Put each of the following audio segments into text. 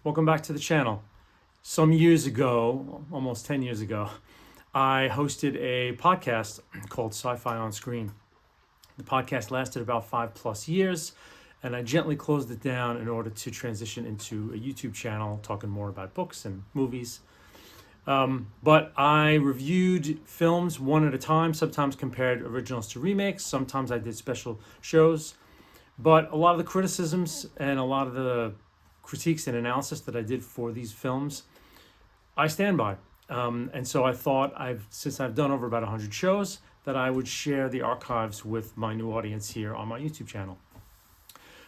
Welcome back to the channel. Some years ago, almost 10 years ago, I hosted a podcast called SCIFI on Screen. The podcast lasted about 5+ years, and I gently closed it down in order to transition into a YouTube channel talking more about books and movies. But I reviewed films one at a time, sometimes compared originals to remakes, sometimes I did special shows. But a lot of the criticisms and a lot of the critiques and analysis that I did for these films, I stand by. And so I thought, since I've done over about 100 shows, that I would share the archives with my new audience here on my YouTube channel.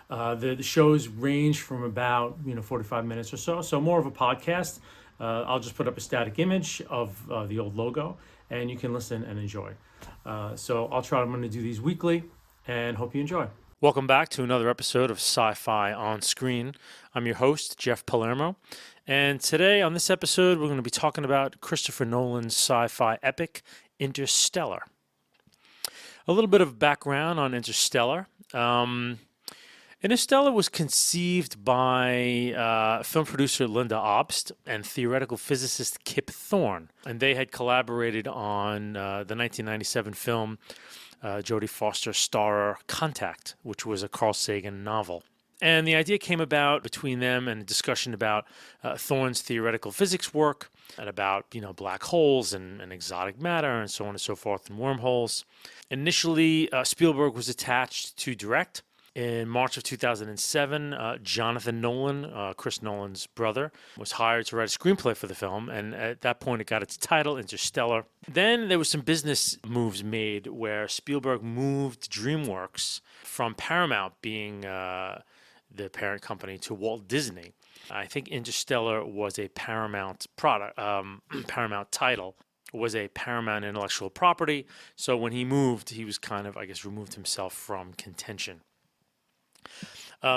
The shows range from about 45 minutes or so more of a podcast. I'll just put up a static image of the old logo, and you can listen and enjoy. I'm going to do these weekly, and hope you enjoy. Welcome back to another episode of Sci-Fi on Screen. I'm your host, Jeff Palermo, and today on this episode, we're going to be talking about Christopher Nolan's sci-fi epic, Interstellar. A little bit of background on Interstellar. Interstellar was conceived by film producer Linda Obst and theoretical physicist Kip Thorne, and they had collaborated on the 1997 film Jodie Foster starrer Contact, which was a Carl Sagan novel. And the idea came about between them and a discussion about Thorne's theoretical physics work and about, black holes and exotic matter and so on and so forth and wormholes. Initially, Spielberg was attached to direct. In March of 2007, Jonathan Nolan, Chris Nolan's brother, was hired to write a screenplay for the film, and at that point it got its title, Interstellar. Then there was some business moves made where Spielberg moved DreamWorks from Paramount being the parent company to Walt Disney. I think Interstellar was a Paramount product, Paramount title. Was a Paramount intellectual property, so when he moved, he was kind of, removed himself from contention.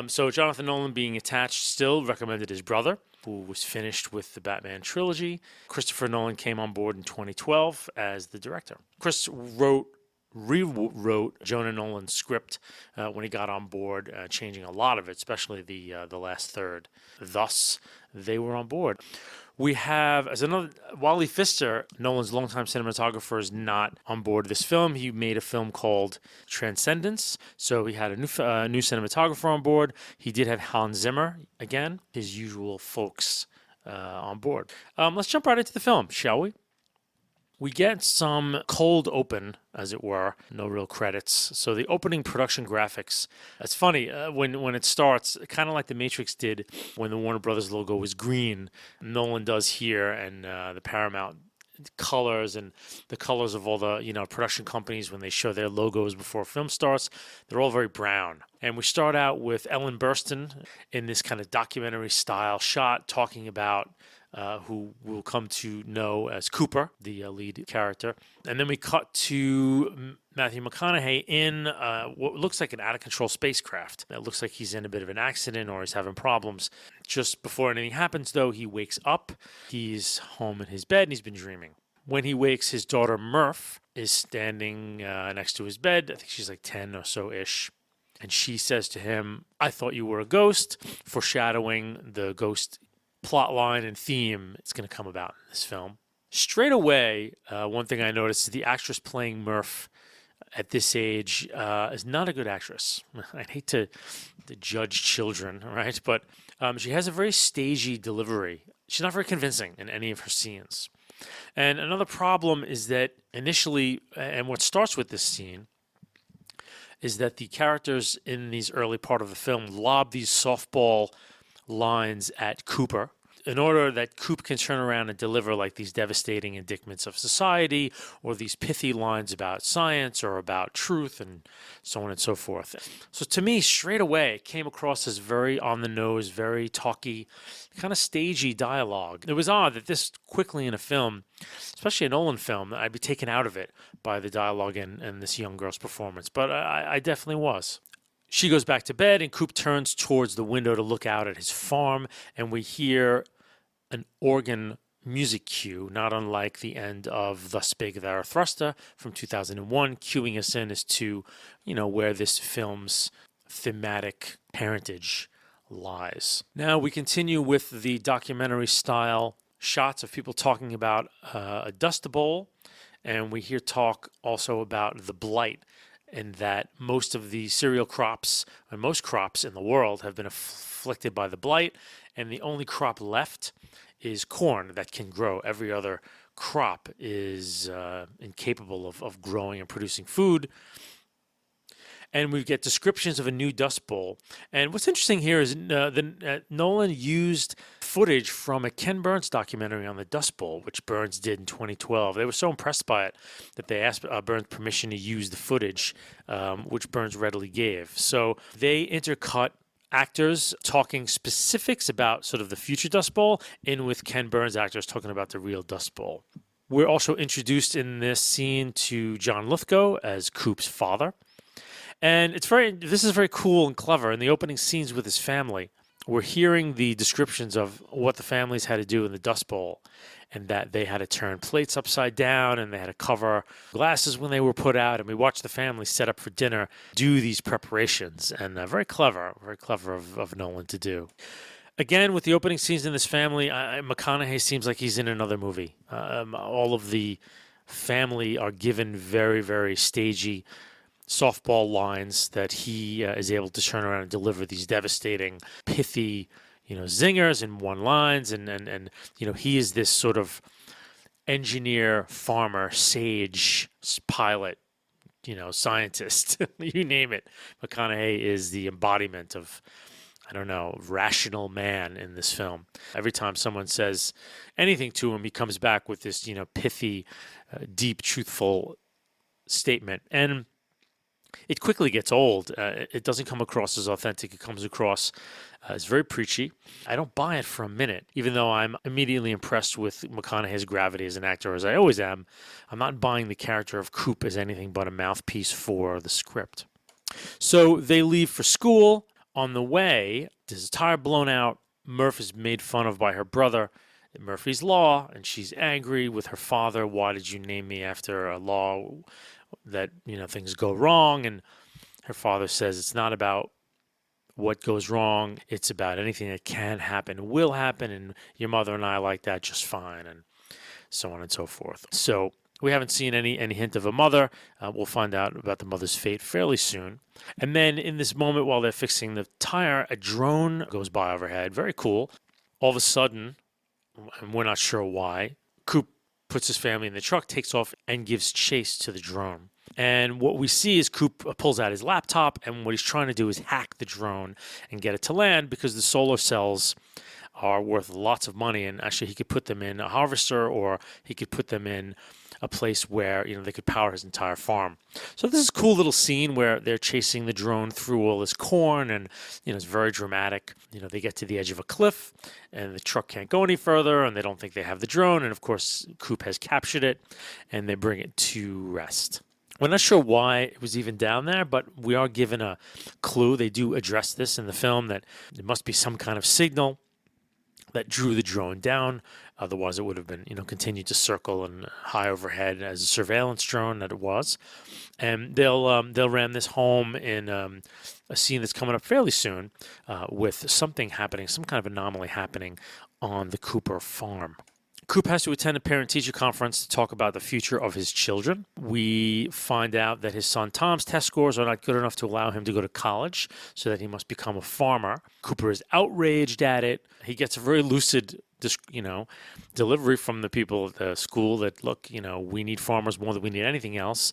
So Jonathan Nolan, being attached still, recommended his brother, who was finished with the Batman trilogy. Christopher Nolan came on board in 2012 as the director. Chris rewrote Jonah Nolan's script when he got on board, changing a lot of it, especially the last third. Thus, they were on board. We have, as another, Wally Pfister, Nolan's longtime cinematographer, is not on board this film. He made a film called Transcendence, so he had a new cinematographer on board. He did have Hans Zimmer, again, his usual folks on board. Let's jump right into the film, shall we? We get some cold open, as it were, no real credits. So the opening production graphics, it's funny, when it starts, kind of like The Matrix did when the Warner Brothers logo was green, Nolan does here, and the Paramount colors and the colors of all the production companies when they show their logos before a film starts, they're all very brown. And we start out with Ellen Burstyn in this kind of documentary style shot talking about who we'll come to know as Cooper, the lead character. And then we cut to Matthew McConaughey in what looks like an out-of-control spacecraft. It looks like he's in a bit of an accident or he's having problems. Just before anything happens, though, he wakes up. He's home in his bed and he's been dreaming. When he wakes, his daughter Murph is standing next to his bed. I think she's like 10 or so-ish. And she says to him, "I thought you were a ghost," foreshadowing the ghost plot line and theme it's going to come about in this film. Straight away, one thing I noticed is the actress playing Murph at this age is not a good actress. I'd hate to judge children, right? But she has a very stagey delivery. She's not very convincing in any of her scenes. And another problem is that initially, and what starts with this scene, is that the characters in these early part of the film lob these softball lines at Cooper in order that Coop can turn around and deliver like these devastating indictments of society or these pithy lines about science or about truth and so on and so forth. So to me, straight away, it came across as very on the nose, very talky, kind of stagey dialogue. It was odd that this quickly in a film, especially a Nolan film, I'd be taken out of it by the dialogue and this young girl's performance. But I definitely was. She goes back to bed, and Coop turns towards the window to look out at his farm, and we hear an organ music cue, not unlike the end of Thus Spake Zarathustra from 2001, cueing us in as to, where this film's thematic parentage lies. Now we continue with the documentary style shots of people talking about a dust bowl, and we hear talk also about the blight, and that most of the cereal crops and most crops in the world have been afflicted by the blight, and the only crop left is corn that can grow. Every other crop is incapable of growing and producing food. And we get descriptions of a new Dust Bowl. And what's interesting here is Nolan used footage from a Ken Burns documentary on the Dust Bowl, which Burns did in 2012. They were so impressed by it that they asked Burns permission to use the footage, which Burns readily gave. So they intercut actors talking specifics about sort of the future Dust Bowl in with Ken Burns actors talking about the real Dust Bowl. We're also introduced in this scene to John Lithgow as Coop's father. And this is very cool and clever. In the opening scenes with his family, we're hearing the descriptions of what the families had to do in the Dust Bowl, and that they had to turn plates upside down, and they had to cover glasses when they were put out. And we watched the family set up for dinner, do these preparations, and very clever of Nolan to do. Again, with the opening scenes in this family, McConaughey seems like he's in another movie. All of the family are given very, very stagey softball lines that he is able to turn around and deliver these devastating, pithy, zingers and one-lines, and he is this sort of engineer, farmer, sage, pilot, scientist, you name it. McConaughey is the embodiment of, rational man in this film. Every time someone says anything to him, he comes back with this, pithy, deep, truthful statement. And it quickly gets old. It doesn't come across as authentic. It comes across as very preachy. I don't buy it for a minute, even though I'm immediately impressed with McConaughey's gravity as an actor, as I always am. I'm not buying the character of Coop as anything but a mouthpiece for the script. So they leave for school. On the way, there's a tire blown out. Murph is made fun of by her brother at Murphy's Law, and she's angry with her father. Why did you name me after a law that things go wrong? And her father says it's not about what goes wrong, it's about anything that can happen, will happen, and your mother and I like that just fine, and so on and so forth. So we haven't seen any hint of a mother. We'll find out about the mother's fate fairly soon. And then in this moment while they're fixing the tire, a drone goes by overhead. Very cool. All of a sudden, and we're not sure why, Coop puts his family in the truck, takes off, and gives chase to the drone. And what we see is Coop pulls out his laptop, and what he's trying to do is hack the drone and get it to land, because the solar cells are worth lots of money, and actually he could put them in a harvester, or he could put them in a place where they could power his entire farm. So this is a cool little scene where they're chasing the drone through all this corn, and it's very dramatic. They get to the edge of a cliff, and the truck can't go any further, and they don't think they have the drone, and of course Coop has captured it, and they bring it to rest. We're not sure why it was even down there, but we are given a clue. They do address this in the film, that there must be some kind of signal that drew the drone down. Otherwise, it would have been, continued to circle and high overhead as a surveillance drone that it was. And they'll ram this home in a scene that's coming up fairly soon with something happening, some kind of anomaly happening on the Cooper farm. Coop has to attend a parent-teacher conference to talk about the future of his children. We find out that his son Tom's test scores are not good enough to allow him to go to college, so that he must become a farmer. Cooper is outraged at it. He gets a very lucid, delivery from the people at the school that, look, we need farmers more than we need anything else.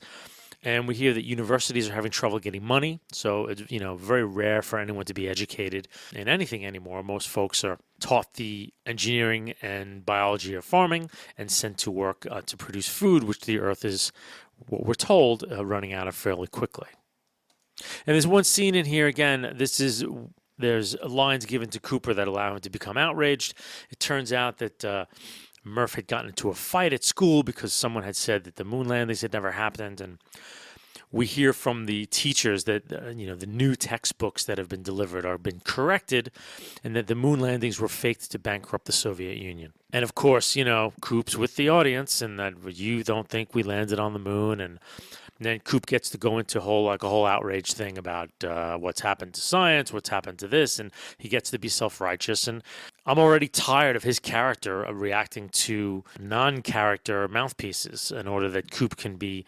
And we hear that universities are having trouble getting money. So it's, very rare for anyone to be educated in anything anymore. Most folks are taught the engineering and biology of farming and sent to work to produce food, which the earth is, what we're told, running out of fairly quickly. And there's one scene in here, again, there's lines given to Cooper that allow him to become outraged. It turns out that Murph had gotten into a fight at school because someone had said that the moon landings had never happened, and we hear from the teachers that the new textbooks that have been delivered are been corrected, and that the moon landings were faked to bankrupt the Soviet Union. And of course, Coop's with the audience, and that you don't think we landed on the moon, and And then Coop gets to go into a whole outrage thing about what's happened to science, what's happened to this, and he gets to be self-righteous. And I'm already tired of his character reacting to non-character mouthpieces in order that Coop can be,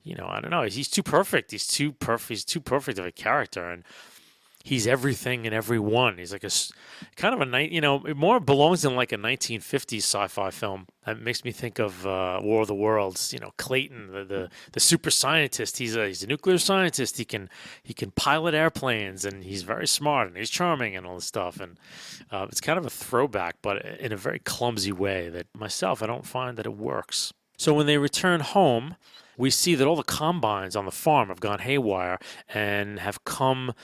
I don't know, he's too perfect. He's too perfect. He's too perfect of a character, and he's everything and everyone. He's like kind of it more belongs in like a 1950s sci-fi film. That makes me think of War of the Worlds. Clayton, the super scientist. He's a nuclear scientist. He can pilot airplanes, and he's very smart, and he's charming, and all this stuff. And it's kind of a throwback, but in a very clumsy way that myself I don't find that it works. So when they return home, we see that all the combines on the farm have gone haywire and have come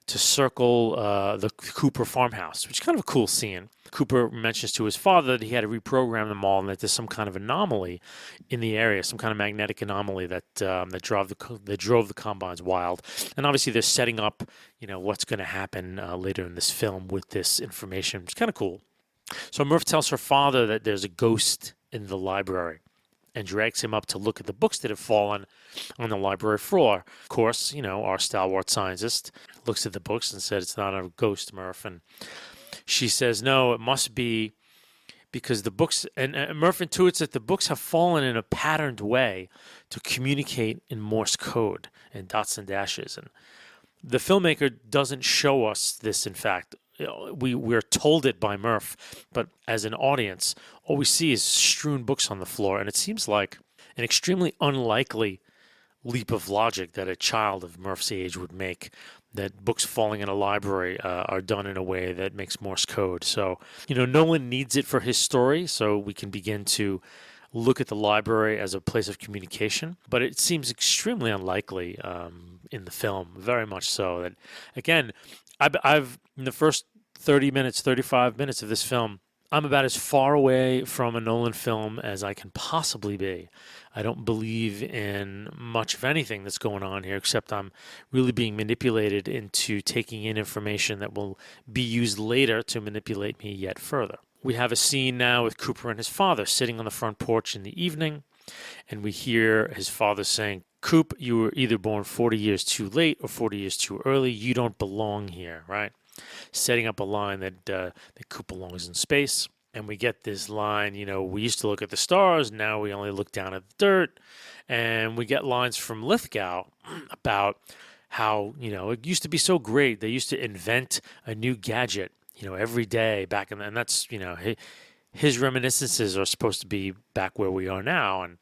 to circle the Cooper farmhouse, which is kind of a cool scene. Cooper mentions to his father that he had to reprogram them all and that there's some kind of anomaly in the area, some kind of magnetic anomaly that drove the combines wild. And obviously they're setting up, what's going to happen later in this film with this information. It's kind of cool. So Murph tells her father that there's a ghost in the library and drags him up to look at the books that have fallen on the library floor. Of course, our stalwart scientist looks at the books and said, "It's not a ghost, Murph." And she says, "No, it must be because the books," and Murph intuits that the books have fallen in a patterned way to communicate in Morse code and dots and dashes. And the filmmaker doesn't show us this, in fact. We're told it by Murph, but as an audience, all we see is strewn books on the floor, and it seems like an extremely unlikely leap of logic that a child of Murph's age would make, that books falling in a library are done in a way that makes Morse code. So, Nolan needs it for his story, so we can begin to look at the library as a place of communication, but it seems extremely unlikely in the film, very much so. That, again, I've in the first 30 minutes, 35 minutes of this film, I'm about as far away from a Nolan film as I can possibly be. I don't believe in much of anything that's going on here, except I'm really being manipulated into taking in information that will be used later to manipulate me yet further. We have a scene now with Cooper and his father sitting on the front porch in the evening, and we hear his father saying, "Coop, you were either born 40 years too late or 40 years too early. You don't belong here," right? Setting up a line that Coop belongs in space. And we get this line, we used to look at the stars, now we only look down at the dirt. And we get lines from Lithgow about how, it used to be so great. They used to invent a new gadget, every day back in the, and that's, his reminiscences are supposed to be back where we are now. And,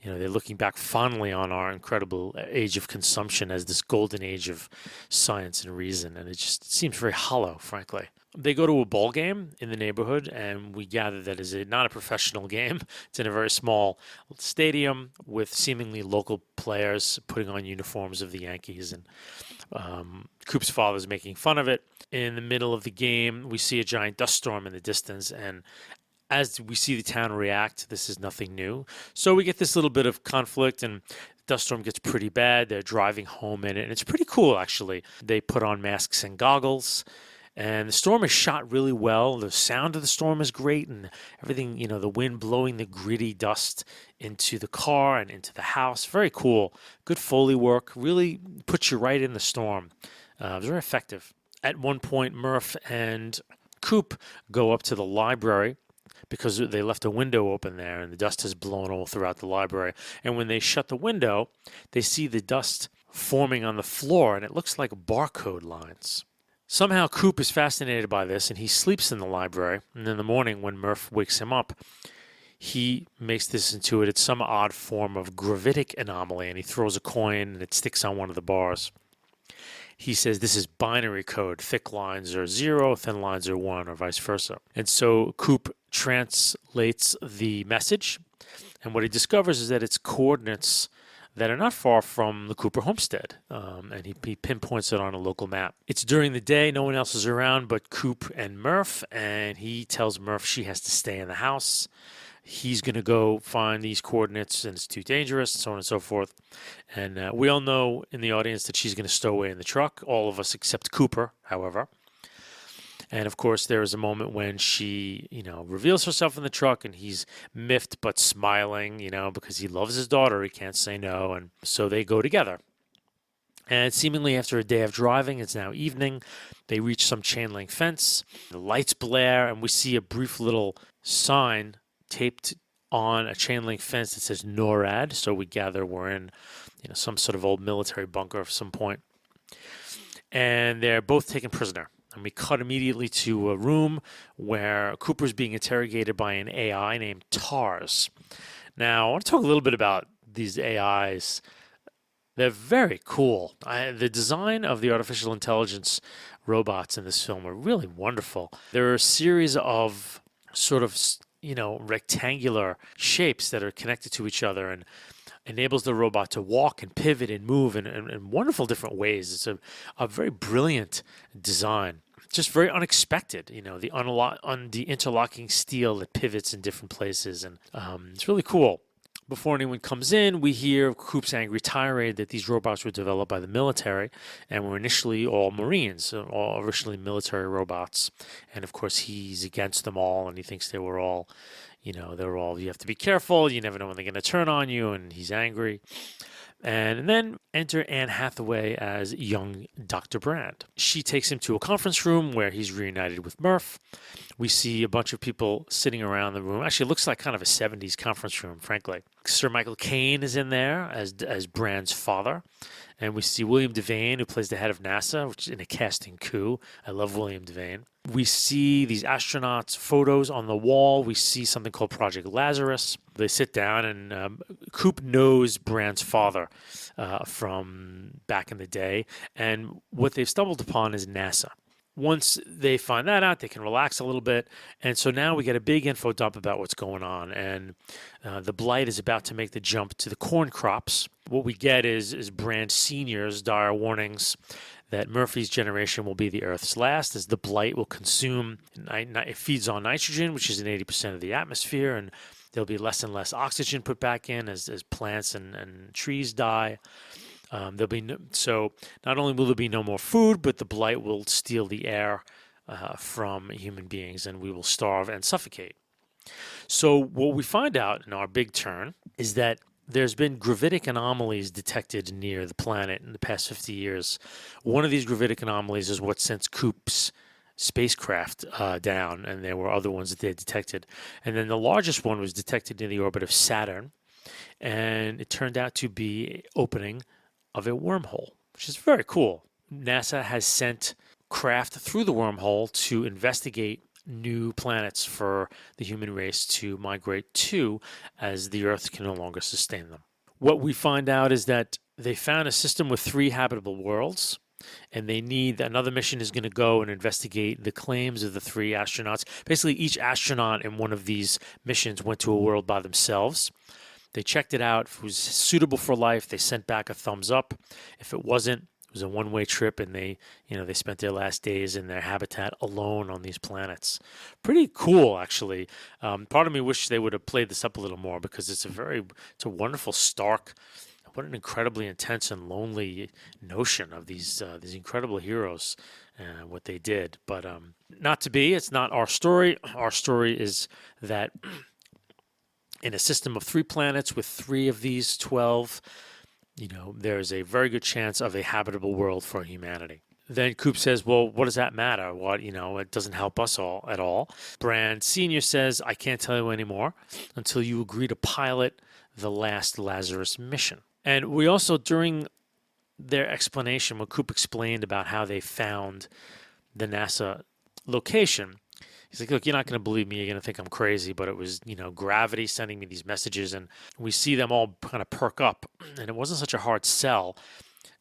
they're looking back fondly on our incredible age of consumption as this golden age of science and reason. And it just seems very hollow, frankly. They go to a ball game in the neighborhood, and we gather that is not a professional game. It's in a very small stadium with seemingly local players putting on uniforms of the Yankees. And Coop's father is making fun of it. In the middle of the game, we see a giant dust storm in the distance, and as we see the town react, this is nothing new. So we get this little bit of conflict, and the dust storm gets pretty bad. They're driving home in it, and it's pretty cool, actually. They put on masks and goggles, and the storm is shot really well. The sound of the storm is great, and everything, the wind blowing the gritty dust into the car and into the house. Very cool. Good Foley work. Really puts you right in the storm. It was very effective. At one point, Murph and Coop go up to the library because they left a window open there, and the dust has blown all throughout the library. And when they shut the window, they see the dust forming on the floor, and it looks like barcode lines. Somehow Coop is fascinated by this, and he sleeps in the library. And in the morning, when Murph wakes him up, he makes this into it's some odd form of gravitic anomaly, and he throws a coin, and it sticks on one of the bars. He says this is binary code. Thick lines are 0, thin lines are 1, or vice versa. And so Coop translates the message, and what he discovers is that it's coordinates that are not far from the Cooper homestead, and he pinpoints it on a local map. It's during the day, no one else is around but Coop and Murph, and he tells Murph she has to stay in the house. He's going to go find these coordinates, and it's too dangerous, so on and so forth. And we all know in the audience that she's going to stow away in the truck, all of us except Cooper, however. And of course, there is a moment when she, reveals herself in the truck, and he's miffed but smiling, because he loves his daughter. He can't say no. And so they go together. And seemingly after a day of driving, it's now evening. They reach some chain link fence. The lights blare, and we see a brief little sign taped on a chain link fence that says NORAD. So we gather we're in, some sort of old military bunker of some point. And they're both taken prisoner. And we cut immediately to a room where Cooper's being interrogated by an AI named TARS. Now, I want to talk a little bit about these AIs. They're very cool. The design of the artificial intelligence robots in this film are really wonderful. There are a series of sort of, rectangular shapes that are connected to each other and enables the robot to walk and pivot and move in wonderful different ways. It's a very brilliant design. Just very unexpected, the interlocking steel that pivots in different places. And it's really cool. Before anyone comes in, we hear Coop's angry tirade that these robots were developed by the military and were initially all Marines, all originally military robots. And of course, he's against them all, and he thinks they were all, you have to be careful. You never know when they're going to turn on you, and he's angry. And then enter Anne Hathaway as young Dr. Brand. She takes him to a conference room where he's reunited with Murph. We see a bunch of people sitting around the room. Actually, it looks like kind of a 70s conference room, frankly. Sir Michael Caine is in there as Brand's father. And we see William Devane, who plays the head of NASA, which is in a casting coup. I love William Devane. We see these astronauts' photos on the wall. We see something called Project Lazarus. They sit down, and Coop knows Brand's father from back in the day. And what they've stumbled upon is NASA. Once they find that out, they can relax a little bit. And so now we get a big info dump about what's going on. And the blight is about to make the jump to the corn crops. What we get is Brand Sr.'s dire warnings that Murphy's generation will be the Earth's last, as the blight will consume, it feeds on nitrogen, which is in 80% of the atmosphere, and there'll be less and less oxygen put back in as plants and trees die. So not only will there be no more food, but the blight will steal the air from human beings, and we will starve and suffocate. So what we find out in our big turn is that there's been gravitic anomalies detected near the planet in the past 50 years. One of these gravitic anomalies is what sent Coop's spacecraft down, and there were other ones that they had detected. And then the largest one was detected in the orbit of Saturn, and it turned out to be opening of a wormhole, which is very cool. NASA has sent craft through the wormhole to investigate new planets for the human race to migrate to, as the Earth can no longer sustain them. What we find out is that they found a system with 3 habitable worlds, and they need another mission is going to go and investigate the claims of the 3 astronauts. Basically, each astronaut in one of these missions went to a world by themselves. They checked it out. If it was suitable for life, they sent back a thumbs up. If it wasn't, it was a one-way trip, and they spent their last days in their habitat alone on these planets. Pretty cool, actually. Part of me wished they would have played this up a little more, because it's a wonderful, stark, what an incredibly intense and lonely notion of these incredible heroes, what they did. But not to be. It's not our story. Our story is that in a system of 3 planets with 3 of these 12, there's a very good chance of a habitable world for humanity. Then Coop says, well, what does that matter? It doesn't help us all at all. Brand Sr. says, I can't tell you anymore until you agree to pilot the last Lazarus mission. And we also, during their explanation, when Coop explained about how they found the NASA location, he's like, look, you're not going to believe me. You're going to think I'm crazy, but it was, gravity sending me these messages. And we see them all kind of perk up. And it wasn't such a hard sell.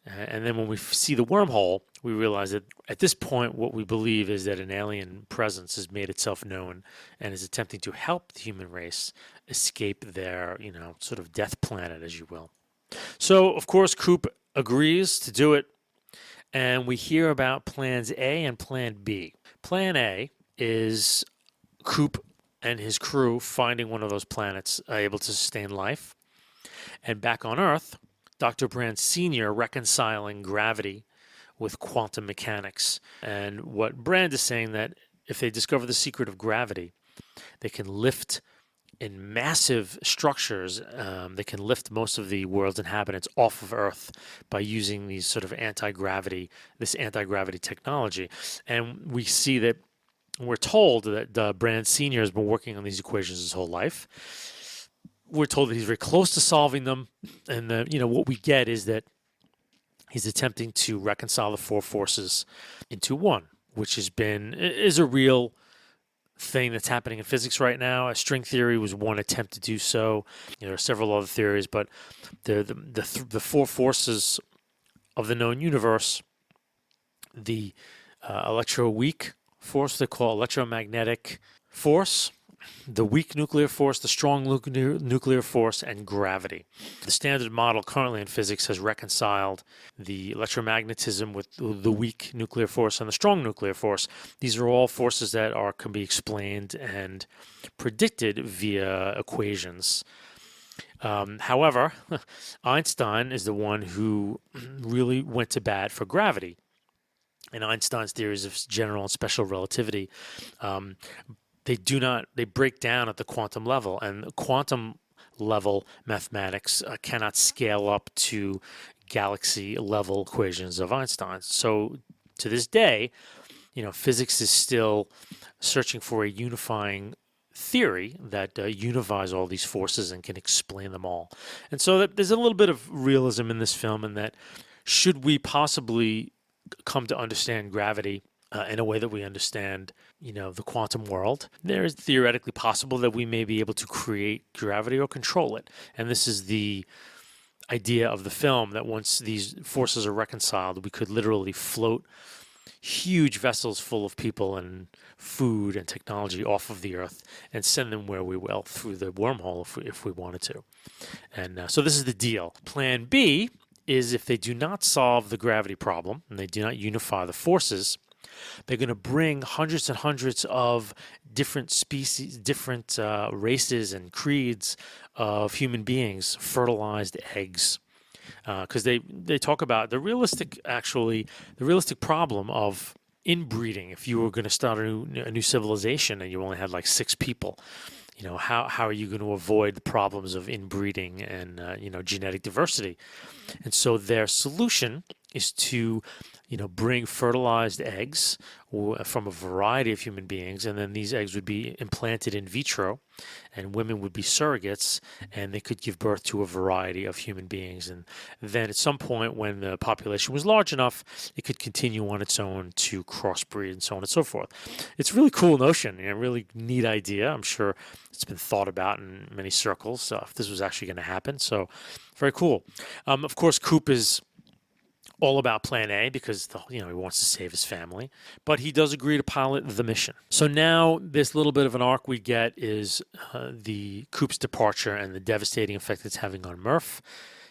And then when we see the wormhole, we realize that at this point, what we believe is that an alien presence has made itself known and is attempting to help the human race escape their, sort of death planet, as you will. So, of course, Coop agrees to do it. And we hear about plans A and plan B. Plan A is Coop and his crew finding one of those planets able to sustain life. And back on Earth, Dr. Brand Sr. reconciling gravity with quantum mechanics. And what Brand is saying that if they discover the secret of gravity, they can lift in massive structures. They can lift most of the world's inhabitants off of Earth by using these sort of this anti-gravity technology. And we see that we're told that Brand Sr. has been working on these equations his whole life. We're told that he's very close to solving them. And, what we get is that he's attempting to reconcile the four forces into one, which is a real thing that's happening in physics right now. String theory was one attempt to do so. There are several other theories, but the four forces of the known universe, the electroweak force, they call electromagnetic force, the weak nuclear force, the strong nuclear force, and gravity. The standard model currently in physics has reconciled the electromagnetism with the weak nuclear force and the strong nuclear force. These are all forces that can be explained and predicted via equations. However, Einstein is the one who really went to bat for gravity. In Einstein's theories of general and special relativity, they break down at the quantum level, and quantum level mathematics cannot scale up to galaxy level equations of Einstein. So to this day, physics is still searching for a unifying theory that unifies all these forces and can explain them all. And so there's a little bit of realism in this film, in that should we possibly come to understand gravity in a way that we understand, the quantum world, there is theoretically possible that we may be able to create gravity or control it. And this is the idea of the film, that once these forces are reconciled, we could literally float huge vessels full of people and food and technology off of the Earth and send them where we will through the wormhole if we wanted to. And so this is the deal. Plan B is, if they do not solve the gravity problem and they do not unify the forces, they're going to bring hundreds and hundreds of different species, different races and creeds of human beings, fertilized eggs. Because they talk about the realistic problem of inbreeding. If you were going to start a new civilization and you only had like 6 people, how are you going to avoid the problems of inbreeding and genetic diversity? And so their solution is to bring fertilized eggs from a variety of human beings, and then these eggs would be implanted in vitro, and women would be surrogates, and they could give birth to a variety of human beings. And then at some point, when the population was large enough, it could continue on its own to crossbreed and so on and so forth. It's a really cool notion, a really neat idea. I'm sure it's been thought about in many circles if this was actually going to happen. So very cool. Of course, Coop is all about plan A because he wants to save his family, but he does agree to pilot the mission. So now this little bit of an arc we get is the Coop's departure and the devastating effect it's having on Murph.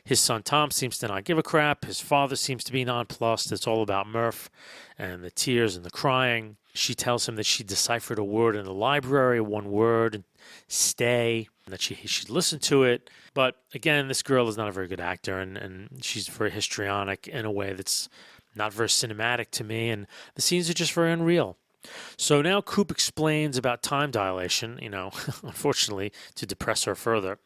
His son Tom seems to not give a crap. His father seems to be nonplussed. It's all about Murph and the tears and the crying. She tells him that she deciphered a word in the library, one word, stay, that she should listen to it. But again, this girl is not a very good actor, and she's very histrionic in a way that's not very cinematic to me, and the scenes are just very unreal. So now Coop explains about time dilation, unfortunately, to depress her further.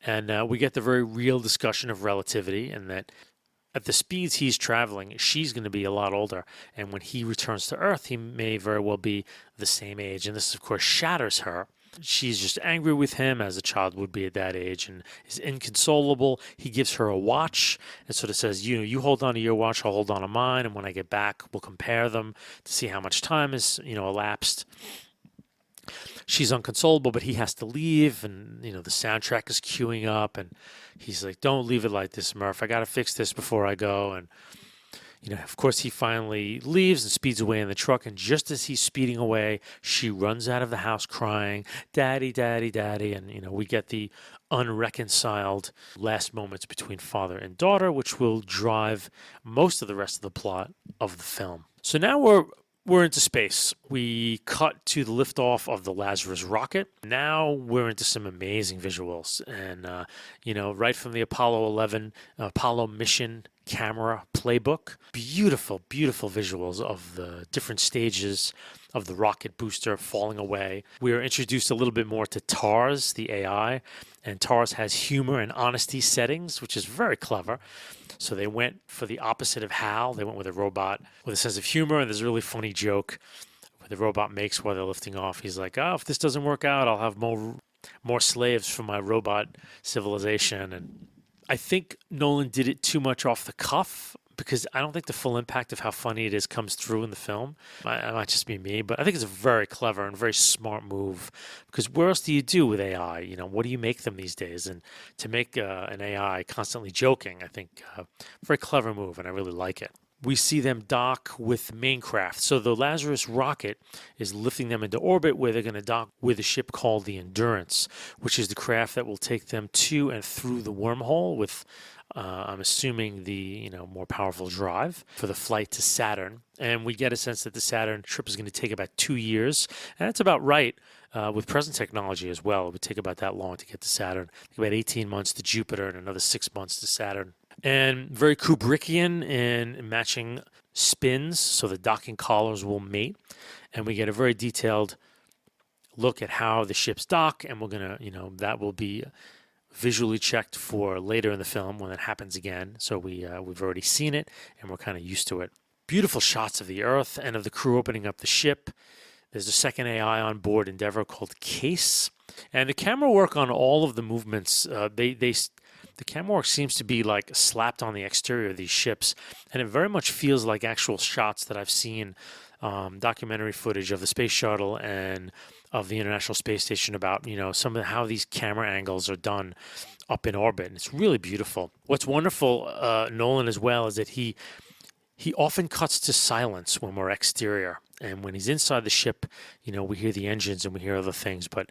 And we get the very real discussion of relativity, and that at the speeds he's traveling, she's going to be a lot older. And when he returns to Earth, he may very well be the same age. And this, of course, shatters her. She's just angry with him, as a child would be at that age, and is inconsolable. He gives her a watch and sort of says, you hold on to your watch, I'll hold on to mine. And when I get back, we'll compare them to see how much time has, elapsed. She's inconsolable, but he has to leave, and the soundtrack is queuing up, and he's like, "Don't leave it like this, Murph. I got to fix this before I go." And of course, he finally leaves and speeds away in the truck. And just as he's speeding away, she runs out of the house crying, "Daddy, Daddy, Daddy!" And we get the unreconciled last moments between father and daughter, which will drive most of the rest of the plot of the film. So now we're into space. We cut to the liftoff of the Lazarus rocket. Now we're into some amazing visuals. And, right from the Apollo 11 Apollo mission camera playbook, beautiful, beautiful visuals of the different stages of the rocket booster falling away. We are introduced a little bit more to TARS, the AI, and TARS has humor and honesty settings, which is very clever. So they went for the opposite of HAL. They went with a robot with a sense of humor, and there's a really funny joke where the robot makes while they're lifting off. He's like, "Oh, if this doesn't work out, I'll have more slaves for my robot civilization." And I think Nolan did it too much off the cuff because I don't think the full impact of how funny it is comes through in the film. It might just be me, but I think it's a very clever and very smart move because where else do you do with AI? What do you make them these days? And to make an AI constantly joking, I think very clever move, and I really like it. We see them dock with main craft. So the Lazarus rocket is lifting them into orbit where they're going to dock with a ship called the Endurance, which is the craft that will take them to and through the wormhole with, I'm assuming, the more powerful drive for the flight to Saturn. And we get a sense that the Saturn trip is going to take about 2 years. And that's about right with present technology as well. It would take about that long to get to Saturn. About 18 months to Jupiter and another 6 months to Saturn. And very Kubrickian in matching spins, so the docking collars will mate. And we get a very detailed look at how the ships dock, and we're going to, that will be visually checked for later in the film when that happens again. So we've already seen it, and we're kind of used to it. Beautiful shots of the Earth and of the crew opening up the ship. There's a second AI on board Endeavour called Case. And the camera work on all of the movements, the camera work seems to be like slapped on the exterior of these ships, and it very much feels like actual shots that I've seen, documentary footage of the space shuttle and of the International Space Station about, some of how these camera angles are done up in orbit. And it's really beautiful. What's wonderful, Nolan as well, is that he often cuts to silence when we're exterior. And when he's inside the ship, we hear the engines and we hear other things. But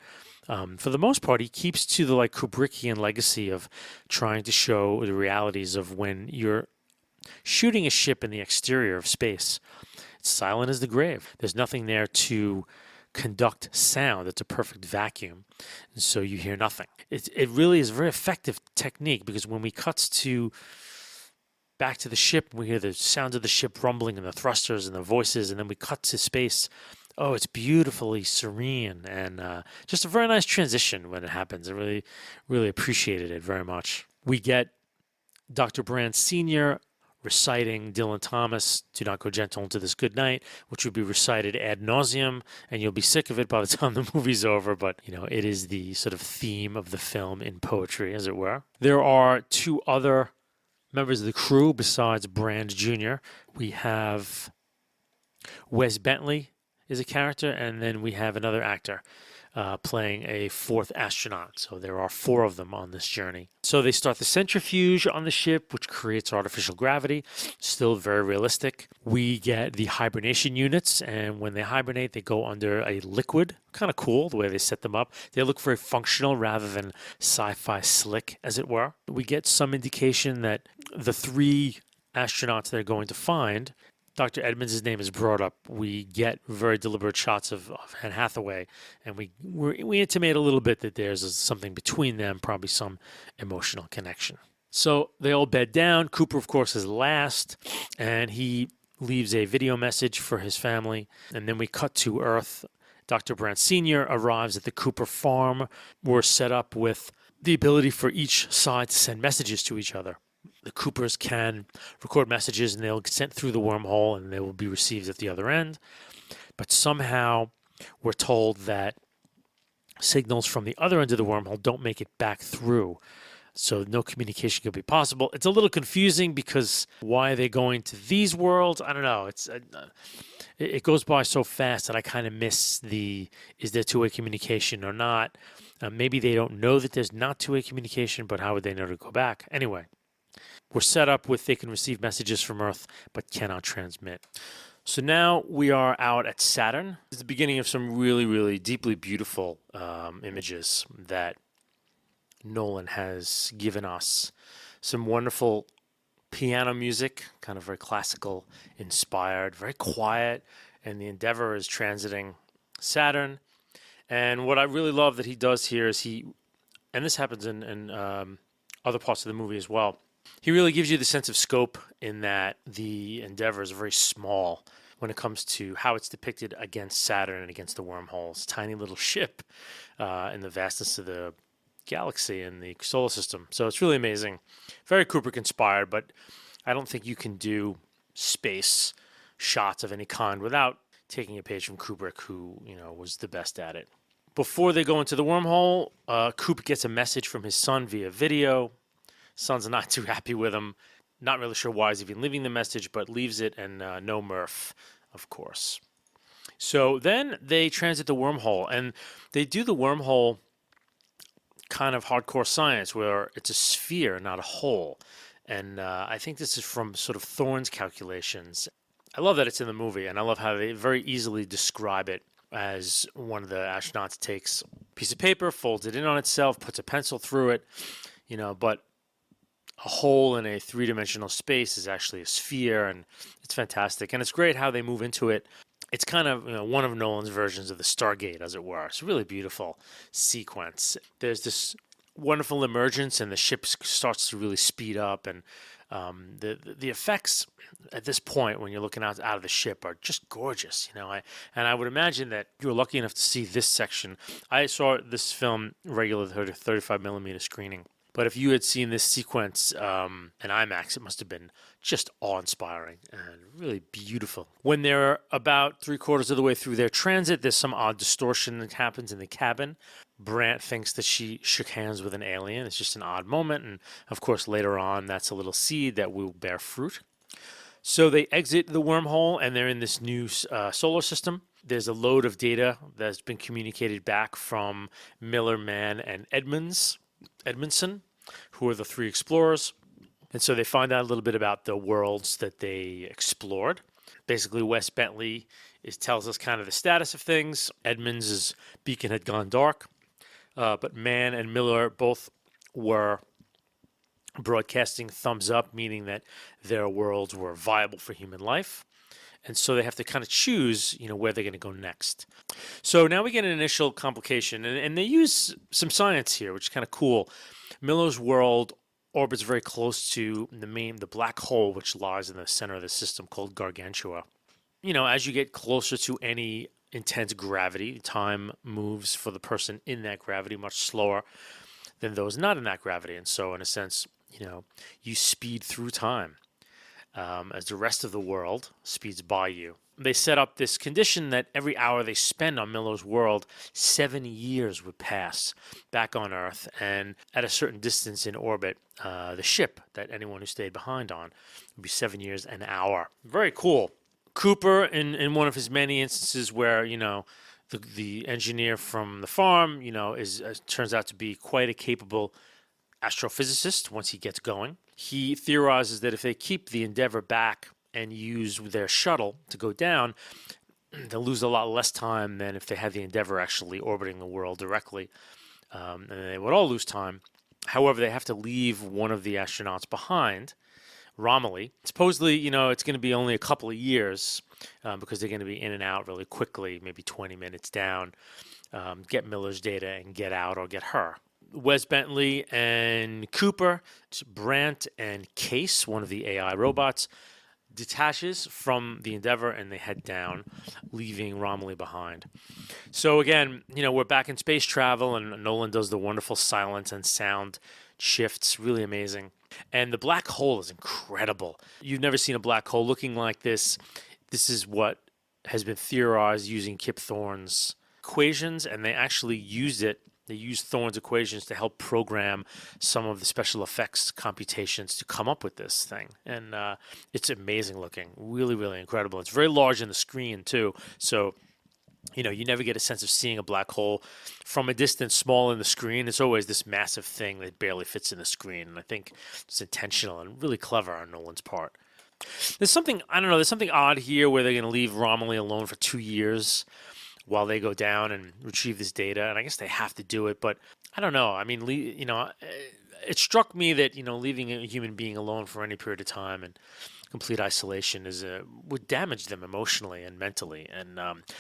for the most part, he keeps to the Kubrickian legacy of trying to show the realities of when you're shooting a ship in the exterior of space. It's silent as the grave. There's nothing there to conduct sound. It's a perfect vacuum. And so you hear nothing. It really is a very effective technique because when we cut to back to the ship, we hear the sounds of the ship rumbling and the thrusters and the voices, and then we cut to space. Oh, it's beautifully serene and just a very nice transition when it happens. I really, really appreciated it very much. We get Dr. Brand Sr. reciting Dylan Thomas, "Do not go gentle into this good night," which would be recited ad nauseum, and you'll be sick of it by the time the movie's over. But, it is the sort of theme of the film in poetry, as it were. There are two other members of the crew besides Brand Jr. We have Wes Bentley is a character, and then we have another actor playing a fourth astronaut. So there are 4 of them on this journey. So they start the centrifuge on the ship, which creates artificial gravity. Still very realistic. We get the hibernation units, and when they hibernate, they go under a liquid. Kind of cool the way they set them up. They look very functional rather than sci-fi slick, as it were. We get some indication that the 3 astronauts they're going to find, Dr. Edmonds' name is brought up. We get very deliberate shots of Anne Hathaway, and we intimate a little bit that there's something between them, probably some emotional connection. So they all bed down. Cooper, of course, is last, and he leaves a video message for his family. And then we cut to Earth. Dr. Brandt Sr. arrives at the Cooper farm. We're set up with the ability for each side to send messages to each other. The Coopers can record messages and they'll get sent through the wormhole and they will be received at the other end. But somehow we're told that signals from the other end of the wormhole don't make it back through. So no communication could be possible. It's a little confusing because why are they going to these worlds? I don't know. It goes by so fast that I kind of miss is there two-way communication or not? Maybe they don't know that there's not two-way communication, but how would they know to go back? Anyway, we're set up with they can receive messages from Earth but cannot transmit. So now we are out at Saturn. It's the beginning of some really, really deeply beautiful images that Nolan has given us. Some wonderful piano music, kind of very classical inspired, very quiet, and the Endeavour is transiting Saturn. And what I really love that he does here is and this happens in other parts of the movie as well, he really gives you the sense of scope in that the Endeavour is very small. when it comes to how it's depicted against Saturn and against the wormholes. Tiny little ship in the vastness of the galaxy and the solar system. So it's really amazing. Very Kubrick inspired, but I don't think you can do space shots of any kind without taking a page from Kubrick, who, was the best at it. Before they go into the wormhole, Kubrick gets a message from his son via video. Son's not too happy with him. Not really sure why he's even leaving the message, but leaves it, and no Murph, of course. So then they transit the wormhole, and they do the wormhole kind of hardcore science, where it's a sphere, not a hole. And I think this is from sort of Thorne's calculations. I love that it's in the movie, and I love how they very easily describe it as one of the astronauts takes a piece of paper, folds it in on itself, puts a pencil through it, but a hole in a three-dimensional space is actually a sphere, and it's fantastic. And it's great how they move into it. It's kind of one of Nolan's versions of the Stargate, as it were. It's a really beautiful sequence. There's this wonderful emergence, and the ship starts to really speed up, and the effects at this point when you're looking out of the ship are just gorgeous. And I would imagine that you were lucky enough to see this section. I saw this film regular 35 millimeter screening. But if you had seen this sequence in IMAX, it must have been just awe-inspiring and really beautiful. When they're about 3/4 of the way through their transit, there's some odd distortion that happens in the cabin. Brandt thinks that she shook hands with an alien. It's just an odd moment. And, of course, later on, that's a little seed that will bear fruit. So they exit the wormhole, and they're in this new solar system. There's a load of data that's been communicated back from Miller, Mann, and Edmondson, who are the three explorers. And so they find out a little bit about the worlds that they explored. Basically, Wes Bentley tells us kind of the status of things. Edmonds' beacon had gone dark, but Mann and Miller both were broadcasting thumbs up, meaning that their worlds were viable for human life. And so they have to kind of choose, where they're going to go next. So now we get an initial complication, and they use some science here, which is kind of cool. Miller's world orbits very close to the black hole, which lies in the center of the system, called Gargantua. As you get closer to any intense gravity, time moves for the person in that gravity much slower than those not in that gravity. And so, in a sense, you speed through time as the rest of the world speeds by you. They set up this condition that every hour they spend on Miller's world, 7 years would pass back on Earth, and at a certain distance in orbit, the ship that anyone who stayed behind on would be 7 years an hour. Very cool. Cooper, in one of his many instances where, the engineer from the farm, turns out to be quite a capable astrophysicist once he gets going. He theorizes that if they keep the Endeavour back and use their shuttle to go down, they'll lose a lot less time than if they had the Endeavour actually orbiting the world directly. And they would all lose time. However, they have to leave one of the astronauts behind, Romilly. Supposedly, it's going to be only a couple of years because they're going to be in and out really quickly, maybe 20 minutes down, get Miller's data and get out or get her. Wes Bentley and Cooper, Brandt and Case, one of the AI robots, detaches from the Endeavour and they head down, leaving Romilly behind. So again, we're back in space travel, and Nolan does the wonderful silence and sound shifts, really amazing. And the black hole is incredible. You've never seen a black hole looking like this. This is what has been theorized using Kip Thorne's equations, and they actually used it. They used Thorne's equations to help program some of the special effects computations to come up with this thing. And it's amazing looking, really, really incredible. It's very large in the screen, too. So, you never get a sense of seeing a black hole from a distance, small in the screen. It's always this massive thing that barely fits in the screen. And I think it's intentional and really clever on Nolan's part. There's something odd here where they're going to leave Romilly alone for 2 years while they go down and retrieve this data. And I guess they have to do it, but I don't know. I mean, it struck me that, leaving a human being alone for any period of time and complete isolation would damage them emotionally and mentally. And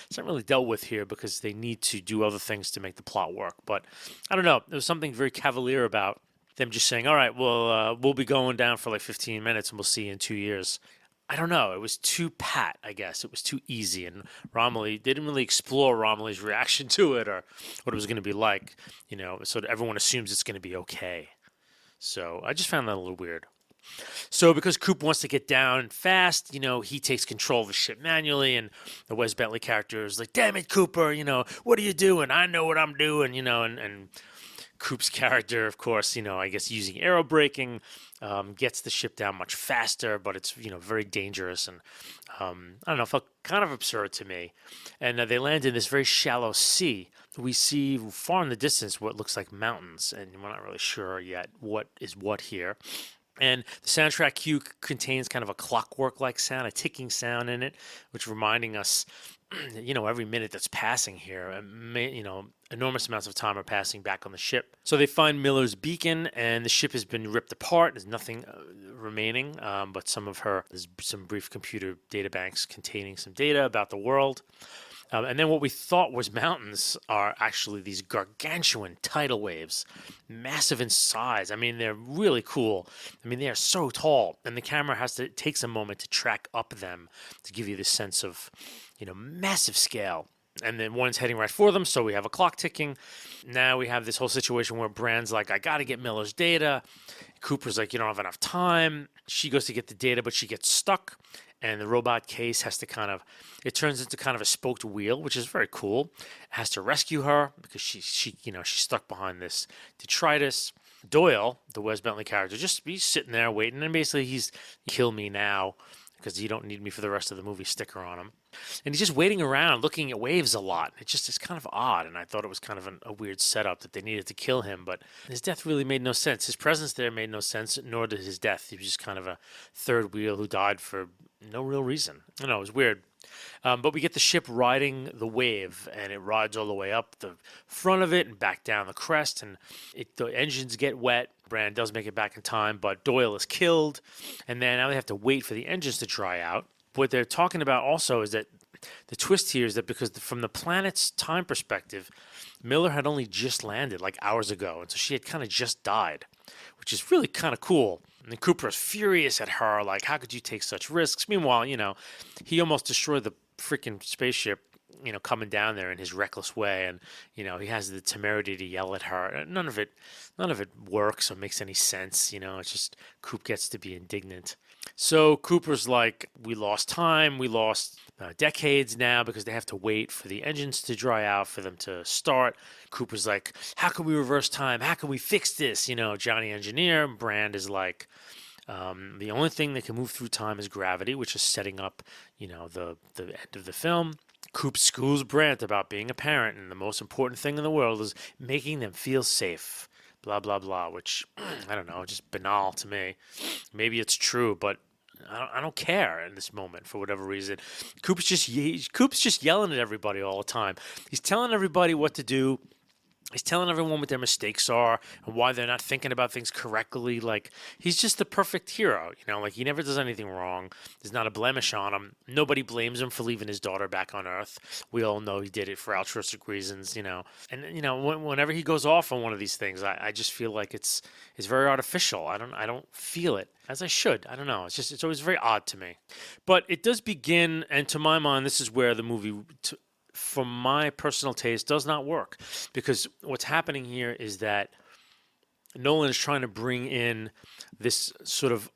it's not really dealt with here because they need to do other things to make the plot work. But I don't know. There was something very cavalier about them just saying, all right, well, we'll be going down for like 15 minutes and we'll see you in 2 years. I don't know. It was too pat, I guess. It was too easy, and Romilly they didn't really explore Romilly's reaction to it or what it was going to be like. So that everyone assumes it's going to be okay. So I just found that a little weird. So because Coop wants to get down fast, he takes control of the ship manually, and the Wes Bentley character is like, "Damn it, Cooper! What are you doing? I know what I'm doing." And Coop's character, of course, I guess using aero braking, gets the ship down much faster, but it's very dangerous and I don't know, felt kind of absurd to me. And they land in this very shallow sea. We see far in the distance what looks like mountains, and we're not really sure yet what is what here. And the soundtrack cue contains kind of a clockwork-like sound, a ticking sound in it, which reminding us, every minute that's passing here, enormous amounts of time are passing back on the ship. So they find Miller's beacon, and the ship has been ripped apart. There's nothing remaining, but there's some brief computer data banks containing some data about the world. And then what we thought was mountains are actually these gargantuan tidal waves, massive in size. I mean, they're really cool. I mean, they are so tall, and the camera takes a moment to track up them to give you this sense of, massive scale. And then one's heading right for them, so we have a clock ticking. Now we have this whole situation where Brand's like, "I got to get Miller's data." Cooper's like, "You don't have enough time." She goes to get the data, but she gets stuck. And the robot case it turns into kind of a spoked wheel, which is very cool. It has to rescue her because she's stuck behind this detritus. Doyle, the Wes Bentley character, he's sitting there waiting, and basically he's kill me now because you don't need me for the rest of the movie sticker on him. And he's just waiting around looking at waves a lot. It's kind of odd, and I thought it was kind of a weird setup that they needed to kill him, but his death really made no sense. His presence there made no sense, nor did his death. He was just kind of a third wheel who died for no real reason. I don't know, it was weird. But we get the ship riding the wave, and it rides all the way up the front of it and back down the crest, and the engines get wet. Brand does make it back in time, but Doyle is killed, and then now they have to wait for the engines to dry out. What they're talking about also is that the twist here is that because from the planet's time perspective, Miller had only just landed like hours ago, and so she had kind of just died, which is really kind of cool. And then Cooper is furious at her, like, "How could you take such risks?" Meanwhile, he almost destroyed the freaking spaceship, coming down there in his reckless way, and he has the temerity to yell at her. None of it works or makes any sense. It's just Coop gets to be indignant. So Cooper's like, "We lost time. We lost decades now because they have to wait for the engines to dry out for them to start." Cooper's like, "How can we reverse time? How can we fix this?" Johnny Engineer. Brand is like, the only thing that can move through time is gravity, which is setting up, the end of the film. Coop schools Brand about being a parent, and the most important thing in the world is making them feel safe. Blah, blah, blah, which, I don't know, just banal to me. Maybe it's true, but I don't care in this moment for whatever reason. Coop's just yelling at everybody all the time. He's telling everybody what to do. He's telling everyone what their mistakes are and why they're not thinking about things correctly. Like, he's just the perfect hero, like he never does anything wrong. There's not a blemish on him. Nobody blames him for leaving his daughter back on Earth. We all know he did it for altruistic reasons, And, whenever he goes off on one of these things, I just feel like it's very artificial. I don't feel it as I should. I don't know. It's always very odd to me. But it does begin, and to my mind, this is where the movie, for my personal taste, does not work, because what's happening here is that Nolan is trying to bring in this sort of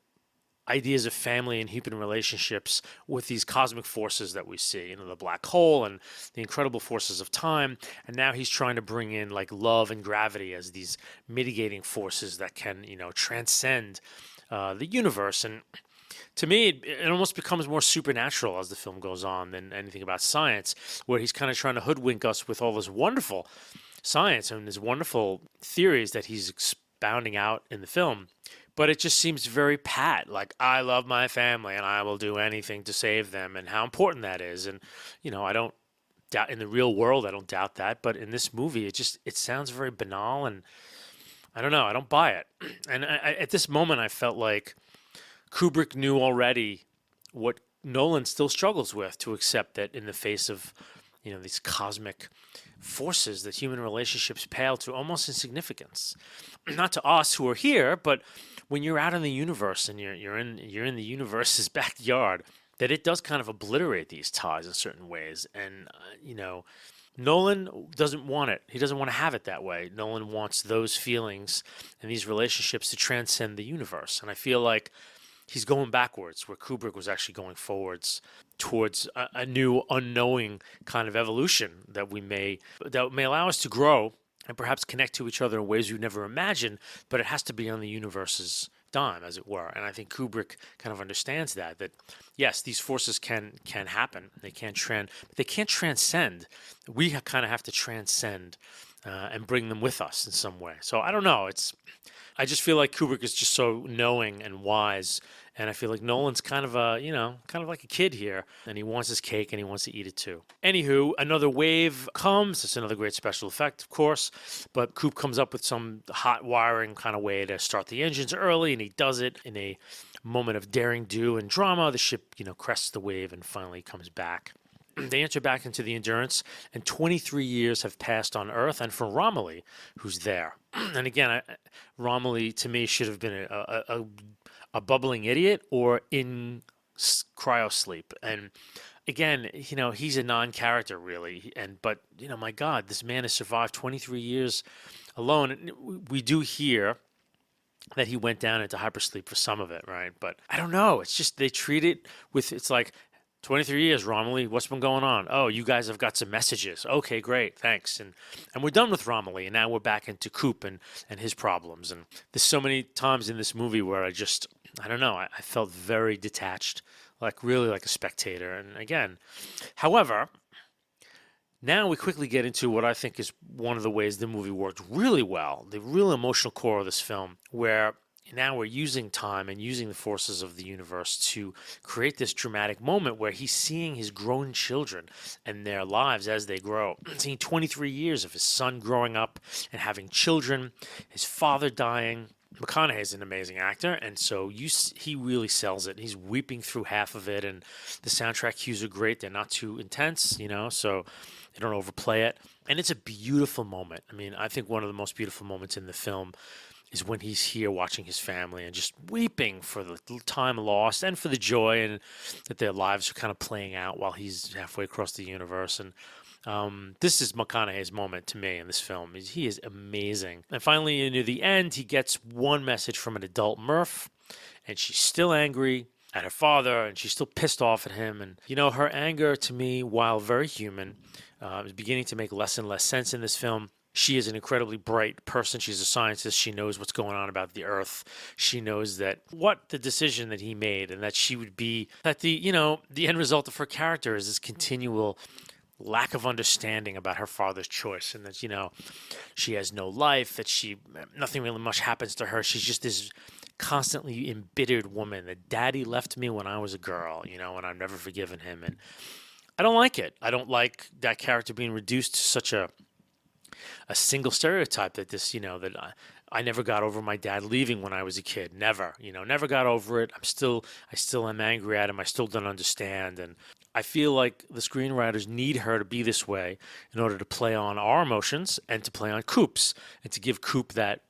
ideas of family and human relationships with these cosmic forces that we see, the black hole and the incredible forces of time. And now he's trying to bring in like love and gravity as these mitigating forces that can, transcend the universe. And to me, it almost becomes more supernatural as the film goes on than anything about science, where he's kind of trying to hoodwink us with all this wonderful science and these wonderful theories that he's expounding out in the film. But it just seems very pat, like, "I love my family and I will do anything to save them," and how important that is. And, I don't doubt in the real world, I don't doubt that. But in this movie, it sounds very banal, and I don't know, I don't buy it. And at this moment, I felt like Kubrick knew already what Nolan still struggles with, to accept that in the face of, these cosmic forces that human relationships pale to almost insignificance. Not to us who are here, but when you're out in the universe and you're in the universe's backyard, that it does kind of obliterate these ties in certain ways. And Nolan doesn't want it. He doesn't want to have it that way. Nolan wants those feelings and these relationships to transcend the universe. And I feel like he's going backwards, where Kubrick was actually going forwards towards a new unknowing kind of evolution that may allow us to grow and perhaps connect to each other in ways we've never imagined, but it has to be on the universe's dime, as it were. And I think Kubrick kind of understands that yes, these forces can happen. They but they can't transcend. We kind of have to transcend and bring them with us in some way. So I don't know. I just feel like Kubrick is just so knowing and wise, and I feel like Nolan's kind of like a kid here, and he wants his cake and he wants to eat it too. Anywho, another wave comes. It's another great special effect, of course, but Coop comes up with some hot wiring kind of way to start the engines early, and he does it in a moment of daring do and drama. The ship, crests the wave and finally comes back. They enter back into the Endurance, and 23 years have passed on Earth, and for Romilly, who's there. And again, Romilly, to me, should have been a bubbling idiot or in cryosleep. And again, he's a non-character, really. But my God, this man has survived 23 years alone. And we do hear that he went down into hypersleep for some of it, right? But I don't know. It's just they treat it it's like, 23 years, Romilly, what's been going on? Oh, you guys have got some messages. Okay, great, thanks. And we're done with Romilly, and now we're back into Coop and his problems. And there's so many times in this movie where I don't know, I felt very detached, really like a spectator. And again, however, now we quickly get into what I think is one of the ways the movie worked really well, the real emotional core of this film, where now we're using time and using the forces of the universe to create this dramatic moment where he's seeing his grown children and their lives as they grow. Seeing 23 years of his son growing up and having children, his father dying. McConaughey is an amazing actor, and so he really sells it. He's weeping through half of it, and the soundtrack cues are great. They're not too intense, so they don't overplay it. And it's a beautiful moment. I mean, I think one of the most beautiful moments in the film is when he's here watching his family and just weeping for the time lost and for the joy and that their lives are kind of playing out while he's halfway across the universe. And this is McConaughey's moment to me in this film. He is amazing. And finally, near the end, he gets one message from an adult Murph, and she's still angry at her father, and she's still pissed off at him. And, her anger to me, while very human, is beginning to make less and less sense in this film. She is an incredibly bright person. She's a scientist. She knows what's going on about the Earth. She knows that what the decision that he made, and that she would be, that the end result of her character is this continual lack of understanding about her father's choice, and that, she has no life, that nothing really much happens to her. She's just this constantly embittered woman that daddy left me when I was a girl, and I've never forgiven him. And I don't like it. I don't like that character being reduced to such a single stereotype that that I never got over my dad leaving when I was a kid. Never, never got over it. I still am angry at him. I still don't understand. And I feel like the screenwriters need her to be this way in order to play on our emotions and to play on Coop's, and to give Coop that,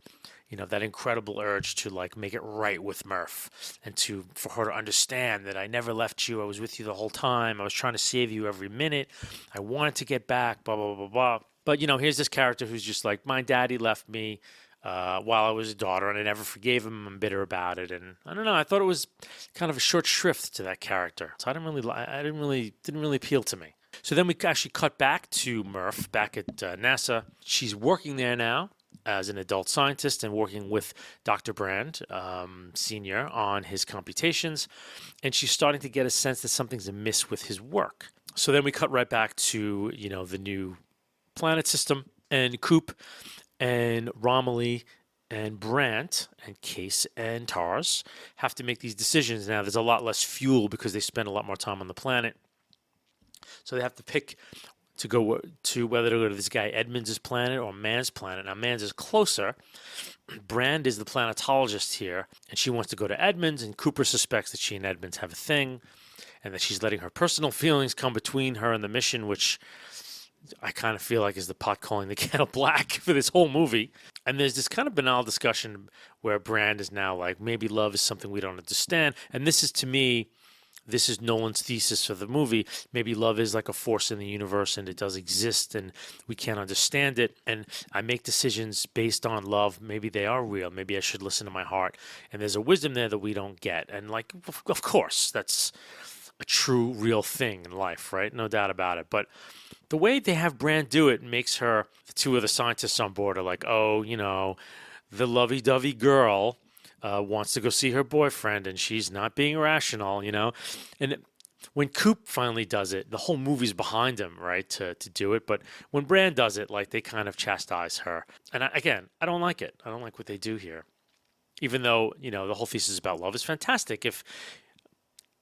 that incredible urge to make it right with Murph, and for her to understand that I never left you. I was with you the whole time. I was trying to save you every minute. I wanted to get back, blah, blah, blah, blah. But, here's this character who's just like, my daddy left me while I was a daughter, and I never forgave him. I'm bitter about it. And I don't know. I thought it was kind of a short shrift to that character. So I didn't really appeal to me. So then we actually cut back to Murph back at NASA. She's working there now as an adult scientist and working with Dr. Brand, Sr., on his computations. And she's starting to get a sense that something's amiss with his work. So then we cut right back to, the new planet system, and Coop and Romilly and Brandt and Case and Tars have to make these decisions. Now, there's a lot less fuel because they spend a lot more time on the planet. So they have to pick to go to whether to go to this guy Edmonds' planet or Mann's planet. Now, Mann's is closer. Brand is the planetologist here, and she wants to go to Edmonds, and Cooper suspects that she and Edmonds have a thing, and that she's letting her personal feelings come between her and the mission, which I kind of feel like is the pot calling the kettle black for this whole movie. And there's this kind of banal discussion where Brand is now like, maybe love is something we don't understand. And this is, to me, this is Nolan's thesis for the movie. Maybe love is like a force in the universe and it does exist and we can't understand it. And I make decisions based on love. Maybe they are real. Maybe I should listen to my heart. And there's a wisdom there that we don't get. And like, of course, that's a true, real thing in life, right? No doubt about it. But the way they have Brand do it makes her, the two of the scientists on board are like, oh, the lovey-dovey girl wants to go see her boyfriend and she's not being rational. And when Coop finally does it, the whole movie's behind him, right, to do it. But when Brand does it, like, they kind of chastise her. And again, I don't like it. I don't like what they do here. Even though, the whole thesis about love is fantastic. If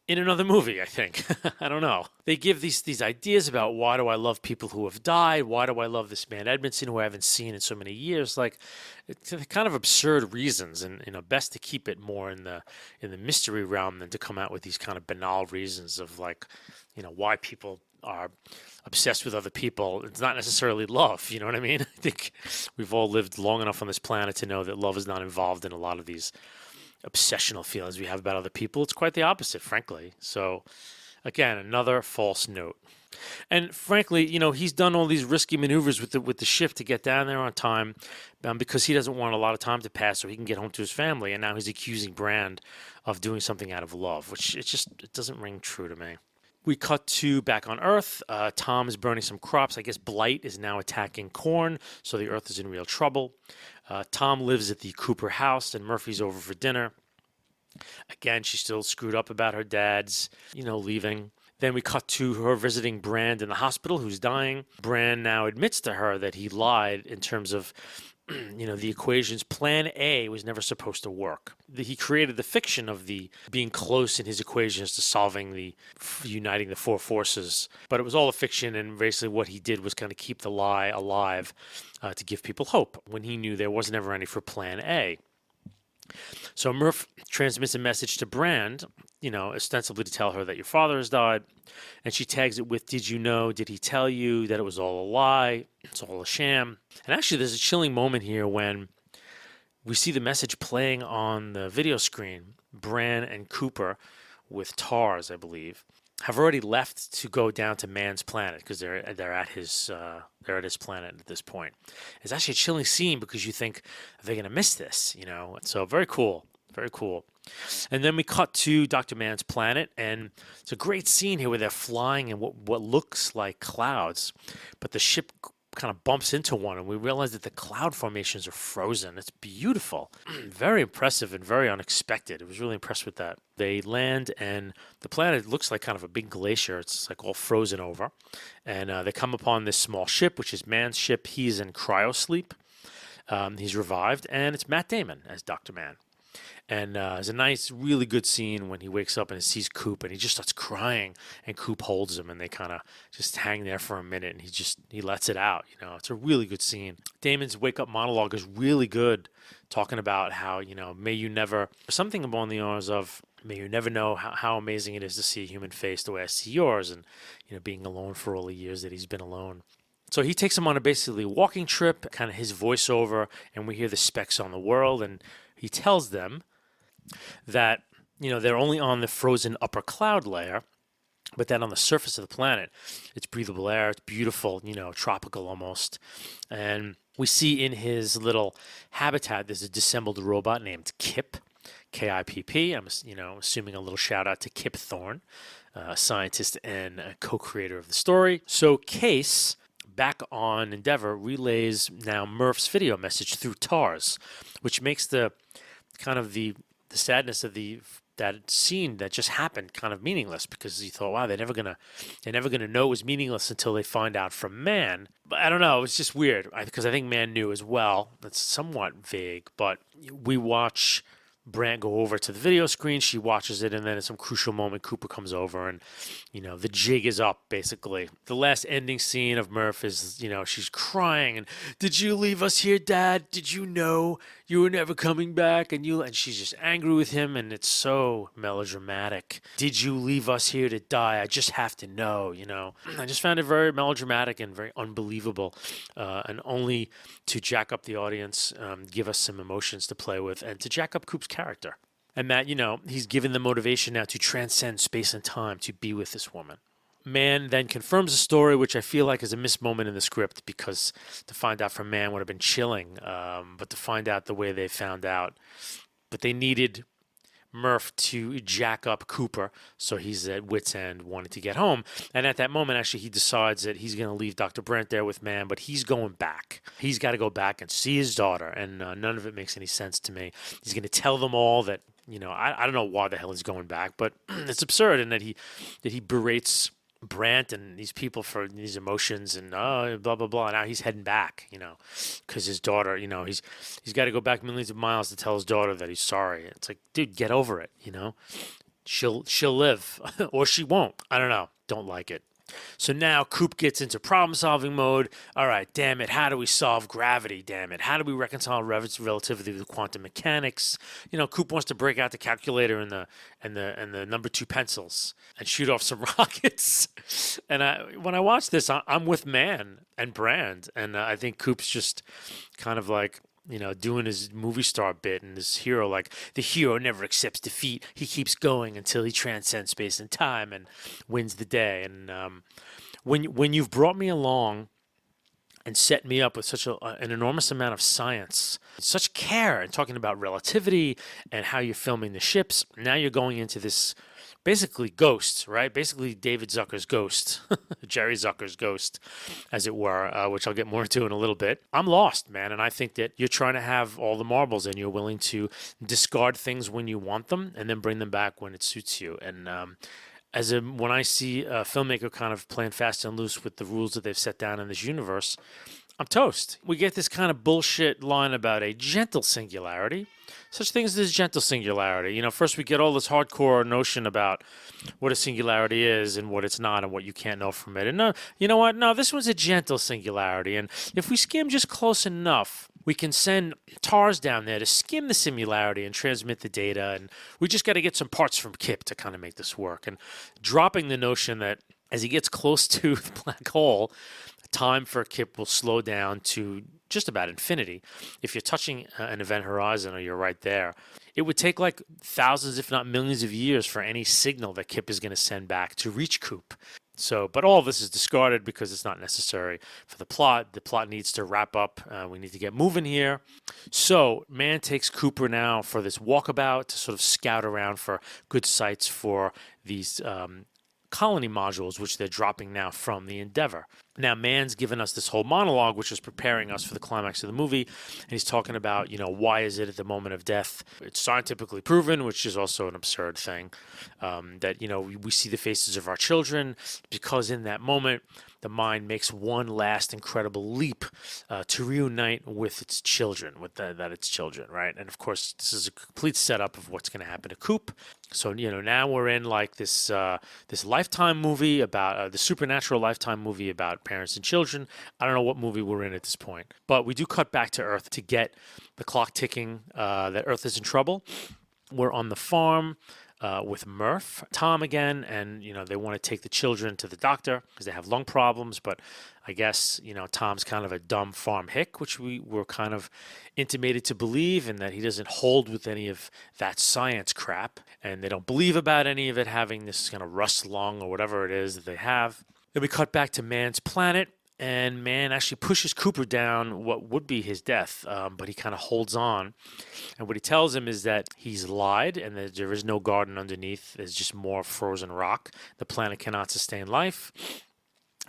in another movie, I think. I don't know. They give these ideas about why do I love people who have died? Why do I love this man Edmondson who I haven't seen in so many years? Like, it's kind of absurd reasons, and best to keep it more in the mystery realm than to come out with these kind of banal reasons of like, why people are obsessed with other people. It's not necessarily love. You know what I mean? I think we've all lived long enough on this planet to know that love is not involved in a lot of these obsessional feelings we have about other people. It's quite the opposite, frankly. So, again, another false note. And frankly, he's done all these risky maneuvers with the ship to get down there on time because he doesn't want a lot of time to pass so he can get home to his family. And now he's accusing Brand of doing something out of love, which it doesn't ring true to me. We cut to back on Earth. Tom is burning some crops. I guess blight is now attacking corn, so the Earth is in real trouble. Tom lives at the Cooper house, and Murphy's over for dinner. Again, she's still screwed up about her dad's, leaving. Then we cut to her visiting Brand in the hospital, who's dying. Brand now admits to her that he lied in terms of the equations. Plan A was never supposed to work. He created the fiction of the being close in his equations to solving uniting the four forces. But it was all a fiction, and basically what he did was kind of keep the lie alive to give people hope when he knew there was never any for Plan A. So Murph transmits a message to Brand, ostensibly to tell her that your father has died. And she tags it with, did you know, did he tell you that it was all a lie? It's all a sham. And actually, there's a chilling moment here when we see the message playing on the video screen. Brand and Cooper, with TARS, I believe, have already left to go down to Man's planet because they're at his planet at this point. It's actually a chilling scene because you think, are they going to miss this? So very cool. Very cool. And then we cut to Dr. Man's planet, and it's a great scene here where they're flying in what looks like clouds, but the ship kind of bumps into one, and we realize that the cloud formations are frozen. It's beautiful. Very impressive and very unexpected. I was really impressed with that. They land, and the planet looks like kind of a big glacier. It's like all frozen over. And they come upon this small ship, which is Man's ship. He's in cryosleep. He's revived, and it's Matt Damon as Dr. Man. And there's a nice, really good scene when he wakes up and sees Coop, and he just starts crying, and Coop holds him, and they kind of just hang there for a minute, and he lets it out. It's a really good scene. Damon's wake-up monologue is really good, talking about how, may you never, something along the lines of, may you never know how amazing it is to see a human face the way I see yours, and, being alone for all the years that he's been alone. So he takes him on a basically walking trip, kind of his voiceover, and we hear the specs on the world, and he tells them that, they're only on the frozen upper cloud layer, but then on the surface of the planet, it's breathable air, it's beautiful, tropical almost. And we see in his little habitat, there's a disassembled robot named Kip, K-I-P-P. I'm, assuming a little shout out to Kip Thorne, a scientist and a co-creator of the story. So Case, back on Endeavor, relays now Murph's video message through TARS, which makes the kind of the sadness of that scene that just happened kind of meaningless, because you thought, wow, they're never gonna know it was meaningless until they find out from Man. But I don't know, it was just weird because I think Man knew as well. That's somewhat vague, but we watch Brant go over to the video screen, she watches it, and then at some crucial moment, Cooper comes over, and, the jig is up, basically. The last ending scene of Murph is, she's crying, and, did you leave us here, Dad? Did you know you were never coming back, and she's just angry with him, and it's so melodramatic. Did you leave us here to die? I just have to know, you know. I just found it very melodramatic and very unbelievable, and only to jack up the audience, give us some emotions to play with, and to jack up Coop's character. And that, you know, he's given the motivation now to transcend space and time to be with this woman. Man then confirms the story, which I feel like is a missed moment in the script, because to find out from Man would have been chilling, but to find out the way they found out. But they needed Murph to jack up Cooper, so he's at wit's end wanting to get home. And at that moment, actually, he decides that he's going to leave Dr. Brent there with Man, but he's going back. He's got to go back and see his daughter, and none of it makes any sense to me. He's going to tell them all that, you know, I don't know why the hell he's going back, but it's absurd in that he berates Brant and these people for these emotions and blah blah blah. Now he's heading back, you know, because his daughter, you know, he's got to go back millions of miles to tell his daughter that he's sorry. It's like, dude, get over it, you know. She'll live or she won't. I don't know. Don't like it. So now Coop gets into problem-solving mode. All right, damn it, how do we solve gravity? Damn it, how do we reconcile relativity with quantum mechanics? You know, Coop wants to break out the calculator and the number 2 pencils and shoot off some rockets. And when I watch this, I'm with Man and Brand, and I think Coop's just kind of like, you know, doing his movie star bit and his hero, like, the hero never accepts defeat. He keeps going until he transcends space and time and wins the day. And when you've brought me along and set me up with such an enormous amount of science, such care, and talking about relativity and how you're filming the ships, now you're going into this basically Ghost, right? Basically David Zucker's Ghost, Jerry Zucker's Ghost, as it were, which I'll get more into in a little bit. I'm lost, man, and I think that you're trying to have all the marbles and you're willing to discard things when you want them and then bring them back when it suits you. And when I see a filmmaker kind of playing fast and loose with the rules that they've set down in this universe, I'm toast. We get this kind of bullshit line about a gentle singularity. Such things as gentle singularity. You know, first we get all this hardcore notion about what a singularity is and what it's not and what you can't know from it. And no, you know what? No, this one's a gentle singularity. And if we skim just close enough, we can send TARS down there to skim the singularity and transmit the data. And we just got to get some parts from Kip to kind of make this work. And dropping the notion that as he gets close to the black hole, time for Kip will slow down to just about infinity. If you're touching an event horizon or you're right there, it would take like thousands, if not millions of years for any signal that Kip is going to send back to reach Coop. So, but all of this is discarded because it's not necessary for the plot. The plot needs to wrap up. We need to get moving here. So, Man takes Cooper now for this walkabout to sort of scout around for good sites for these colony modules, which they're dropping now from the Endeavor. Now, Man's given us this whole monologue, which is preparing us for the climax of the movie, and he's talking about, you know, why is it at the moment of death? It's scientifically proven, which is also an absurd thing, that, you know, we see the faces of our children because in that moment, the mind makes one last incredible leap to reunite with its children, with its children, right? And of course, this is a complete setup of what's going to happen to Coop. So, you know, now we're in like this Lifetime movie about the supernatural Lifetime movie about parents and children. I don't know what movie we're in at this point, but we do cut back to Earth to get the clock ticking that Earth is in trouble. We're on the farm with Murph, Tom again, and, you know, they want to take the children to the doctor because they have lung problems, but I guess, you know, Tom's kind of a dumb farm hick, which we were kind of intimated to believe, and that he doesn't hold with any of that science crap, and they don't believe about any of it having this kind of rust lung or whatever it is that they have. Then we cut back to Man's planet, and Man actually pushes Cooper down what would be his death, but he kind of holds on. And what he tells him is that he's lied and that there is no garden underneath. There's just more frozen rock. The planet cannot sustain life,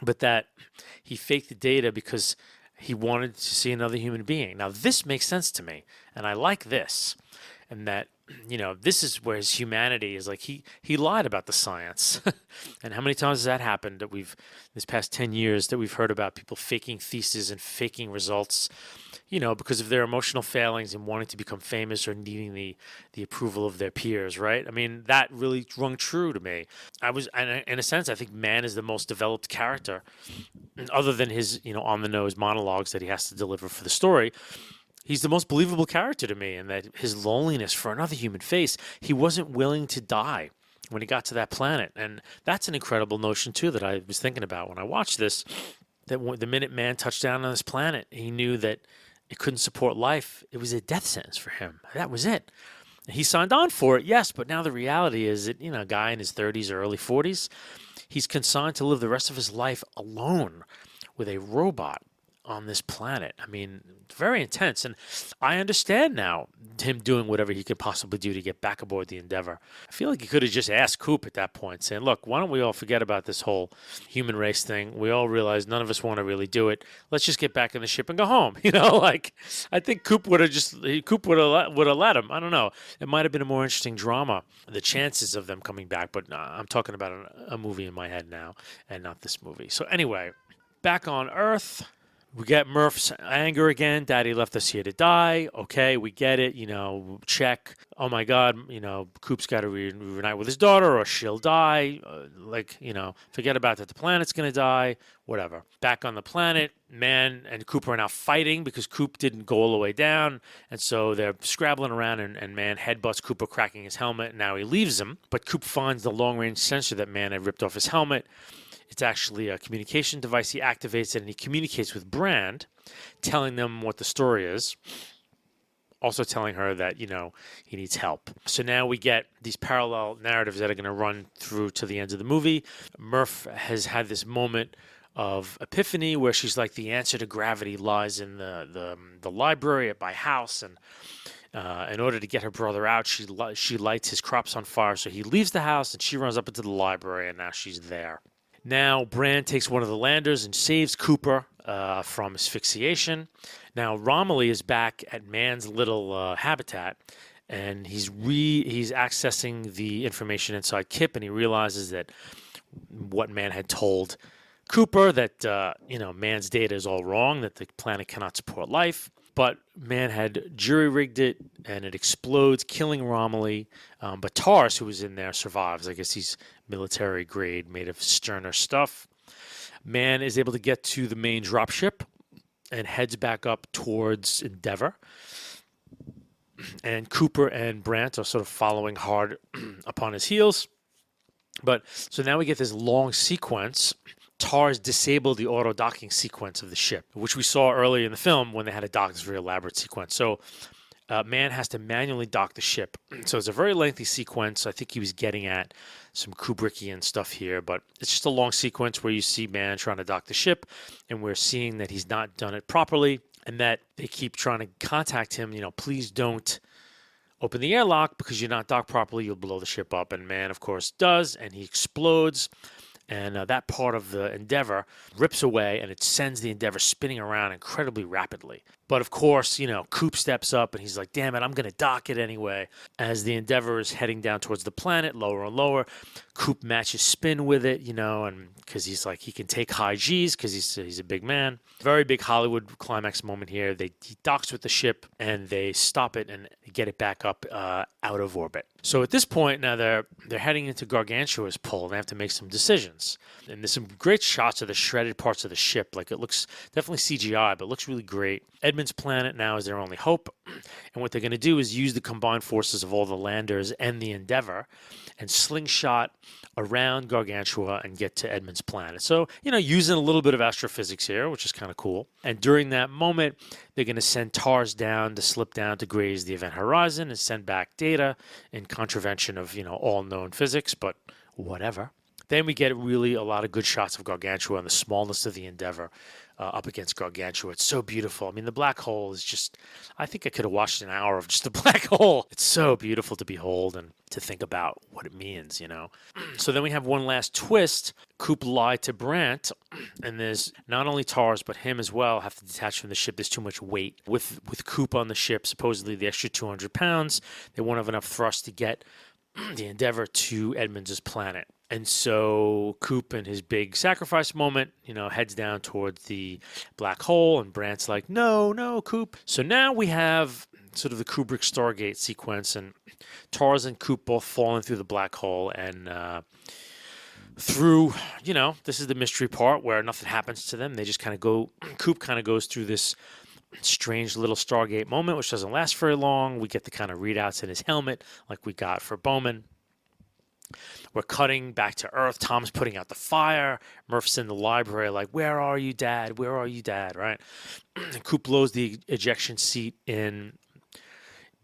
but that he faked the data because he wanted to see another human being. Now, this makes sense to me, and I like this. And that, you know, this is where his humanity is like he lied about the science. And how many times has that happened that this past 10 years that we've heard about people faking theses and faking results, you know, because of their emotional failings and wanting to become famous or needing the approval of their peers, right? I mean, that really rung true to me. In a sense, I think Man is the most developed character, other than his, you know, on-the-nose monologues that he has to deliver for the story. He's the most believable character to me, and that his loneliness for another human face, he wasn't willing to die when he got to that planet. And that's an incredible notion, too, that I was thinking about when I watched this, that the minute man touched down on this planet, he knew that it couldn't support life. It was a death sentence for him. That was it. He signed on for it, yes, but now the reality is that, a guy in his 30s or early 40s, he's consigned to live the rest of his life alone with a robot on this planet. I mean, very intense. And I understand now him doing whatever he could possibly do to get back aboard the Endeavor. I feel like he could have just asked Coop at that point, saying, look, why don't we all forget about this whole human race thing? We all realize none of us want to really do it. Let's just get back in the ship and go home. I think Coop would have let him. I don't know. It might have been a more interesting drama, the chances of them coming back. But I'm talking about a movie in my head now and not this movie. So anyway, back on Earth, we get Murph's anger again. Daddy left us here to die. Okay, we get it. Check. Oh my God, Coop's got to reunite with his daughter or she'll die. Forget about that. The planet's going to die. Whatever. Back on the planet, Man and Coop are now fighting because Coop didn't go all the way down. And so they're scrabbling around and Man headbutts Cooper, cracking his helmet. And now he leaves him. But Coop finds the long-range sensor that Man had ripped off his helmet. It's actually a communication device. He activates it and he communicates with Brand, telling them what the story is. Also telling her that, he needs help. So now we get these parallel narratives that are going to run through to the end of the movie. Murph has had this moment of epiphany where she's like, the answer to gravity lies in the library at my house. And in order to get her brother out, she lights his crops on fire. So he leaves the house and she runs up into the library and now she's there. Now, Brand takes one of the landers and saves Cooper from asphyxiation. Now, Romilly is back at Man's little habitat, and he's accessing the information inside Kip, and he realizes that what Man had told Cooper, that, Man's data is all wrong, that the planet cannot support life. But Man had jury-rigged it, and it explodes, killing Romilly. But Tars, who was in there, survives. I guess he's military grade, made of sterner stuff. Man is able to get to the main dropship and heads back up towards Endeavor. And Cooper and Brandt are sort of following hard upon his heels. But so now we get this long sequence. Tars disabled the auto-docking sequence of the ship, which we saw earlier in the film when they had to dock this very elaborate sequence. So Man has to manually dock the ship. So it's a very lengthy sequence. I think he was getting at some Kubrickian stuff here, but it's just a long sequence where you see Man trying to dock the ship, and we're seeing that he's not done it properly, and that they keep trying to contact him, please don't open the airlock because you're not docked properly, you'll blow the ship up. And Man, of course, does, and he explodes. And that part of the Endeavor rips away, and it sends the Endeavor spinning around incredibly rapidly. But of course, Coop steps up, and he's like, damn it, I'm going to dock it anyway. As the Endeavor is heading down towards the planet, lower and lower, Coop matches spin with it, and because he's like, he can take high G's because he's a big man. Very big Hollywood climax moment here. He docks with the ship, and they stop it and get it back up out of orbit. So at this point, now they're heading into Gargantua's pull, and they have to make some decisions. And there's some great shots of the shredded parts of the ship. Like, it looks definitely CGI, but it looks really great. Edmund's planet now is their only hope. And what they're going to do is use the combined forces of all the landers and the Endeavor and slingshot around Gargantua and get to Edmund's planet. So, using a little bit of astrophysics here, which is kind of cool. And during that moment, they're going to send TARS down to slip down to graze the event horizon and send back data in contravention of, all known physics, but whatever. Then we get really a lot of good shots of Gargantua and the smallness of the Endeavor up against Gargantua. It's so beautiful. I mean, the black hole is just, I think I could have watched an hour of just the black hole. It's so beautiful to behold and to think about what it means, So then we have one last twist. Coop lied to Brandt, and there's not only Tars, but him as well have to detach from the ship. There's too much weight. With Coop on the ship, supposedly the extra 200 pounds, they won't have enough thrust to get the Endeavor to Edmunds' planet. And so Coop, in his big sacrifice moment, heads down towards the black hole, and Brandt's like, no, Coop. So now we have sort of the Kubrick Stargate sequence, and Tars and Coop both falling through the black hole, and through, this is the mystery part where nothing happens to them. They just kind of go, Coop kind of goes through this strange little Stargate moment, which doesn't last very long. We get the kind of readouts in his helmet like we got for Bowman. We're cutting back to Earth. Tom's putting out the fire. Murph's in the library like, where are you, Dad? Where are you, Dad? Right? And Coop blows the ejection seat in,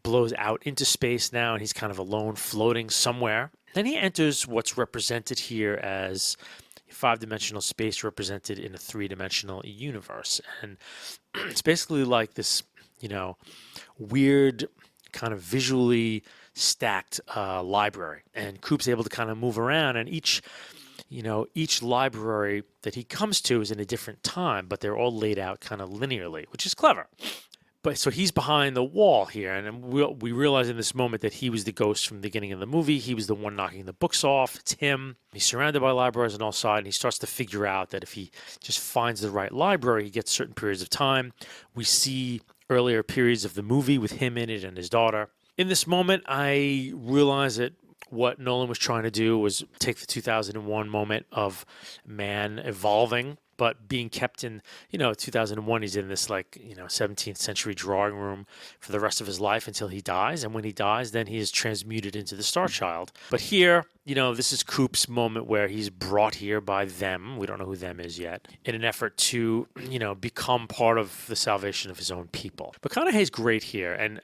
blows out into space now, and he's kind of alone floating somewhere. Then he enters what's represented here as five-dimensional space represented in a three-dimensional universe. And it's basically like this, weird kind of visually stacked library. And Coop's able to kind of move around, and each library that he comes to is in a different time, but they're all laid out kind of linearly, which is clever. But so he's behind the wall here, and we realize in this moment that he was the ghost from the beginning of the movie. He was the one knocking the books off. It's him. He's surrounded by libraries on all sides, and he starts to figure out that if he just finds the right library, he gets certain periods of time. We see earlier periods of the movie with him in it and his daughter. In this moment, I realize that what Nolan was trying to do was take the 2001 moment of man evolving, but being kept in, 2001, he's in this 17th century drawing room for the rest of his life until he dies. And when he dies, then he is transmuted into the Star Child. But here, this is Coop's moment where he's brought here by them. We don't know who them is yet, in an effort to, become part of the salvation of his own people. McConaughey's great here. And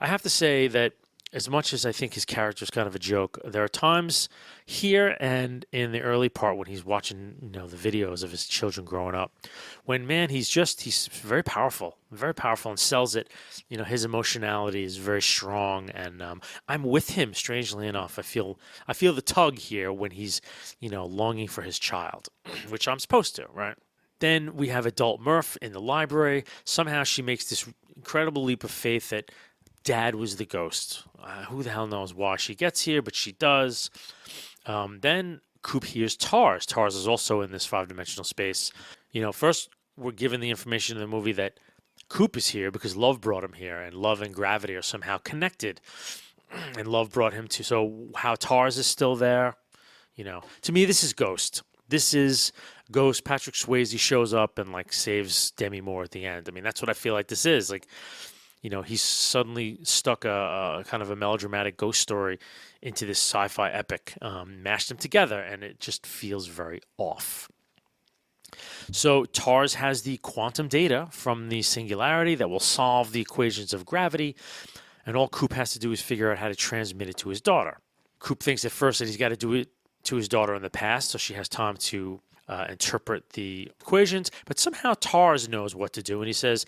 I have to say that as much as I think his character is kind of a joke, there are times here and in the early part when he's watching, the videos of his children growing up, when, man, he's very powerful and sells it. His emotionality is very strong, and I'm with him, strangely enough. I feel the tug here when he's, longing for his child, which I'm supposed to, right? Then we have adult Murph in the library. Somehow she makes this incredible leap of faith that Dad was the ghost. Who the hell knows why she gets here, but she does. Then Coop hears Tars. Tars is also in this five-dimensional space. First we're given the information in the movie that Coop is here because Love brought him here, and Love and gravity are somehow connected. And Love brought him to. So how Tars is still there, to me, this is Ghost. This is Ghost. Patrick Swayze shows up and saves Demi Moore at the end. I mean, that's what I feel like this is. He's suddenly stuck a kind of a melodramatic ghost story into this sci-fi epic, mashed them together, and it just feels very off. So Tars has the quantum data from the singularity that will solve the equations of gravity, and all Coop has to do is figure out how to transmit it to his daughter. Coop thinks at first that he's got to do it to his daughter in the past, so she has time to interpret the equations, but somehow Tars knows what to do, and he says,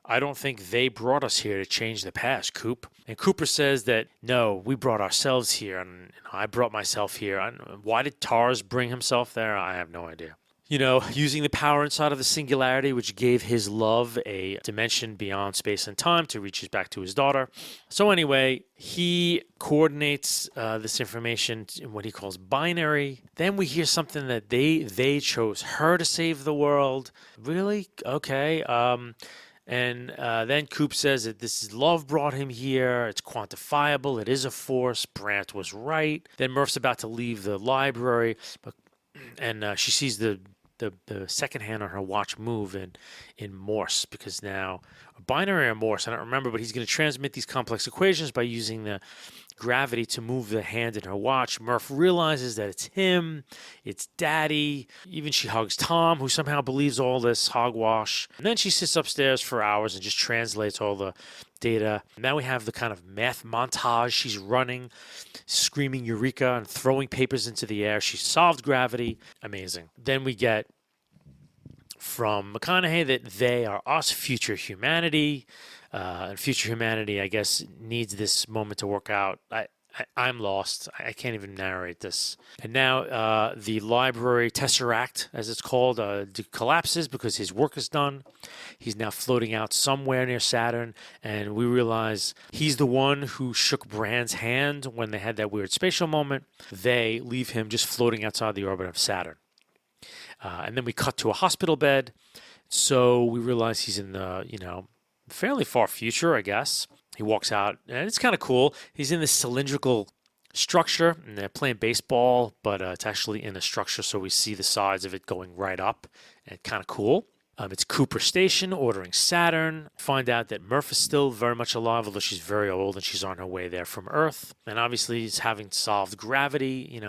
I don't think they brought us here to change the past, Coop. And Cooper says that, no, we brought ourselves here, and I brought myself here. Why did Tars bring himself there? I have no idea. Using the power inside of the singularity, which gave his love a dimension beyond space and time to reach back to his daughter. So anyway, he coordinates this information in what he calls binary. Then we hear something that they chose her to save the world. Really? Okay. And then Coop says that this is Love brought him here. It's quantifiable. It is a force. Brandt was right. Then Murph's about to leave the library, and she sees the second hand on her watch move in Morse, because now binary or Morse, I don't remember, but he's going to transmit these complex equations by using the gravity to move the hand in her watch. Murph realizes that it's him, it's Daddy. Even she hugs Tom, who somehow believes all this hogwash. And then she sits upstairs for hours and just translates all the data. Now we have the kind of math montage. She's running, screaming Eureka and throwing papers into the air. She solved gravity. Amazing. Then we get from McConaughey that they are us, future humanity. And future humanity, I guess, needs this moment to work out. I'm lost. I can't even narrate this. And now the library tesseract, as it's called, collapses because his work is done. He's now floating out somewhere near Saturn, and we realize he's the one who shook Brand's hand when they had that weird spatial moment. They leave him just floating outside the orbit of Saturn. And then we cut to a hospital bed. So we realize he's in the, fairly far future, I guess. He walks out, and it's kind of cool. He's in this cylindrical structure, and they're playing baseball, but it's actually in a structure, so we see the sides of it going right up, and kind of cool. It's Cooper Station ordering Saturn. Find out that Murph is still very much alive, although she's very old and she's on her way there from Earth. And obviously, he's having solved gravity,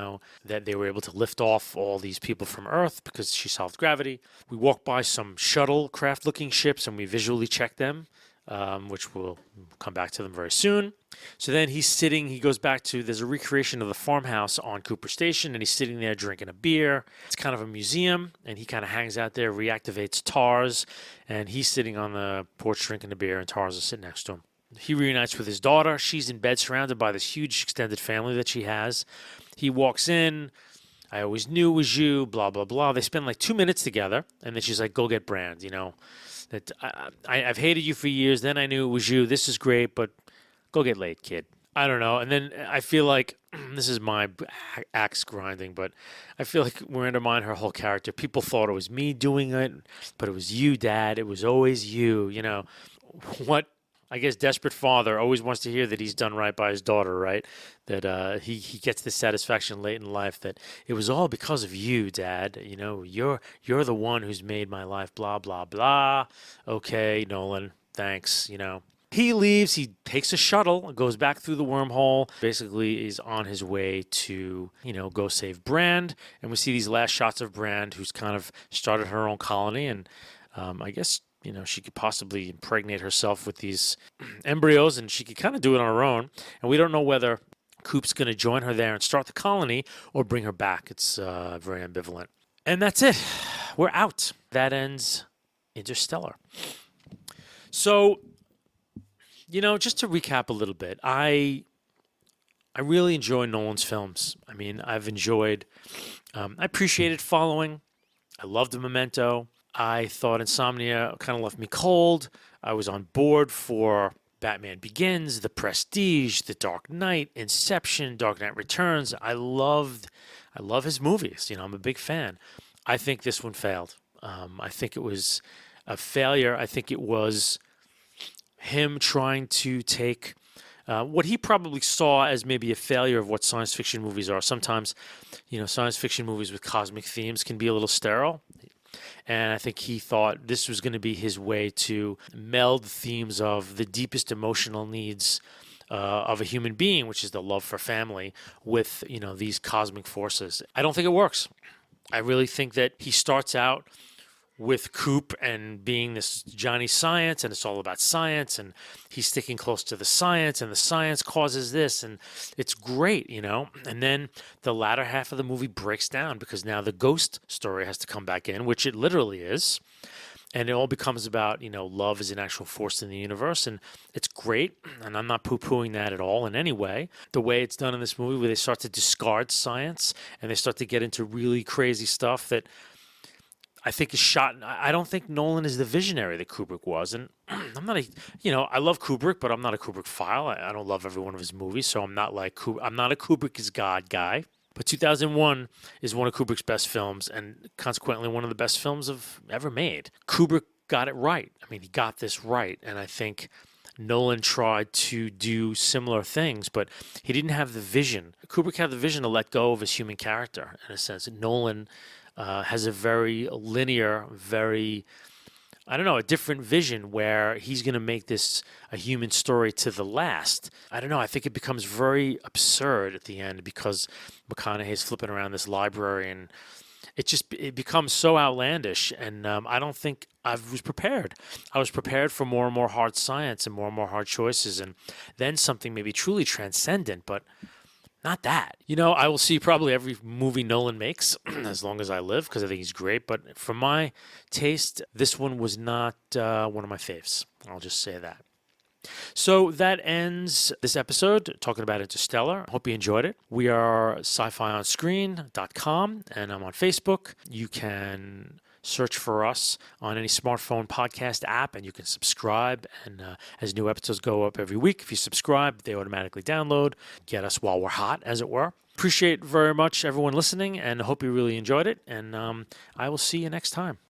that they were able to lift off all these people from Earth because she solved gravity. We walk by some shuttlecraft looking ships and we visually check them, which we'll come back to them very soon. So then he goes back to, there's a recreation of the farmhouse on Cooper Station, and he's sitting there drinking a beer. It's kind of a museum, and he kind of hangs out there, reactivates TARS, and he's sitting on the porch drinking a beer, and TARS is sitting next to him. He reunites with his daughter. She's in bed surrounded by this huge extended family that she has. He walks in. I always knew it was you, blah, blah, blah. They spend like 2 minutes together, and then she's like, go get Brand, that I've hated you for years. Then I knew it was you. This is great, but go get laid, kid. I don't know. And then I feel like, this is my axe grinding, but I feel like we're undermining her whole character. People thought it was me doing it, but it was you, Dad. It was always you. What, I guess, desperate father always wants to hear that he's done right by his daughter, right? That he gets the satisfaction late in life that it was all because of you, Dad. You're the one who's made my life, blah, blah, blah. Okay, Nolan, thanks, He leaves, he takes a shuttle, goes back through the wormhole, basically is on his way to, go save Brand. And we see these last shots of Brand, who's kind of started her own colony. And I guess, she could possibly impregnate herself with these embryos, and she could kind of do it on her own. And we don't know whether Coop's going to join her there and start the colony or bring her back. It's very ambivalent. And that's it. We're out. That ends Interstellar. So, just to recap a little bit, I really enjoy Nolan's films. I mean, I've enjoyed, I appreciated Following. I loved Memento. I thought Insomnia kind of left me cold. I was on board for Batman Begins, The Prestige, The Dark Knight, Inception, Dark Knight Returns. I love his movies. I'm a big fan. I think this one failed. I think it was a failure. I think it was him trying to take what he probably saw as maybe a failure of what science fiction movies are. Sometimes, science fiction movies with cosmic themes can be a little sterile. And I think he thought this was going to be his way to meld the themes of the deepest emotional needs of a human being, which is the love for family, with, these cosmic forces. I don't think it works. I really think that he starts out with Coop and being this Johnny Science, and it's all about science, and he's sticking close to the science, and the science causes this, and it's great, And then the latter half of the movie breaks down because now the ghost story has to come back in, which it literally is. And it all becomes about, love is an actual force in the universe, and it's great, and I'm not poo-pooing that at all in any way. The way it's done in this movie, where they start to discard science, and they start to get into really crazy stuff that I think is shot. I don't think Nolan is the visionary that Kubrick was. And I'm not I love Kubrick, but I'm not a Kubrick file. I don't love every one of his movies. So I'm not a Kubrick is God guy. But 2001 is one of Kubrick's best films, and consequently one of the best films ever made. Kubrick got it right. I mean, he got this right. And I think Nolan tried to do similar things, but he didn't have the vision. Kubrick had the vision to let go of his human character, in a sense. Nolan has a very linear, a different vision where he's going to make this a human story to the last. I don't know. I think it becomes very absurd at the end because McConaughey's flipping around this library, and it becomes so outlandish. And I don't think I was prepared. I was prepared for more and more hard science and more hard choices, and then something maybe truly transcendent, but not that. I will see probably every movie Nolan makes as long as I live because I think he's great. But for my taste, this one was not one of my faves. I'll just say that. So that ends this episode talking about Interstellar. Hope you enjoyed it. We are SciFiOnScreen.com, and I'm on Facebook. You can search for us on any smartphone podcast app, and you can subscribe. And as new episodes go up every week, if you subscribe, they automatically download. Get us while we're hot, as it were. Appreciate very much everyone listening, and hope you really enjoyed it. And I will see you next time.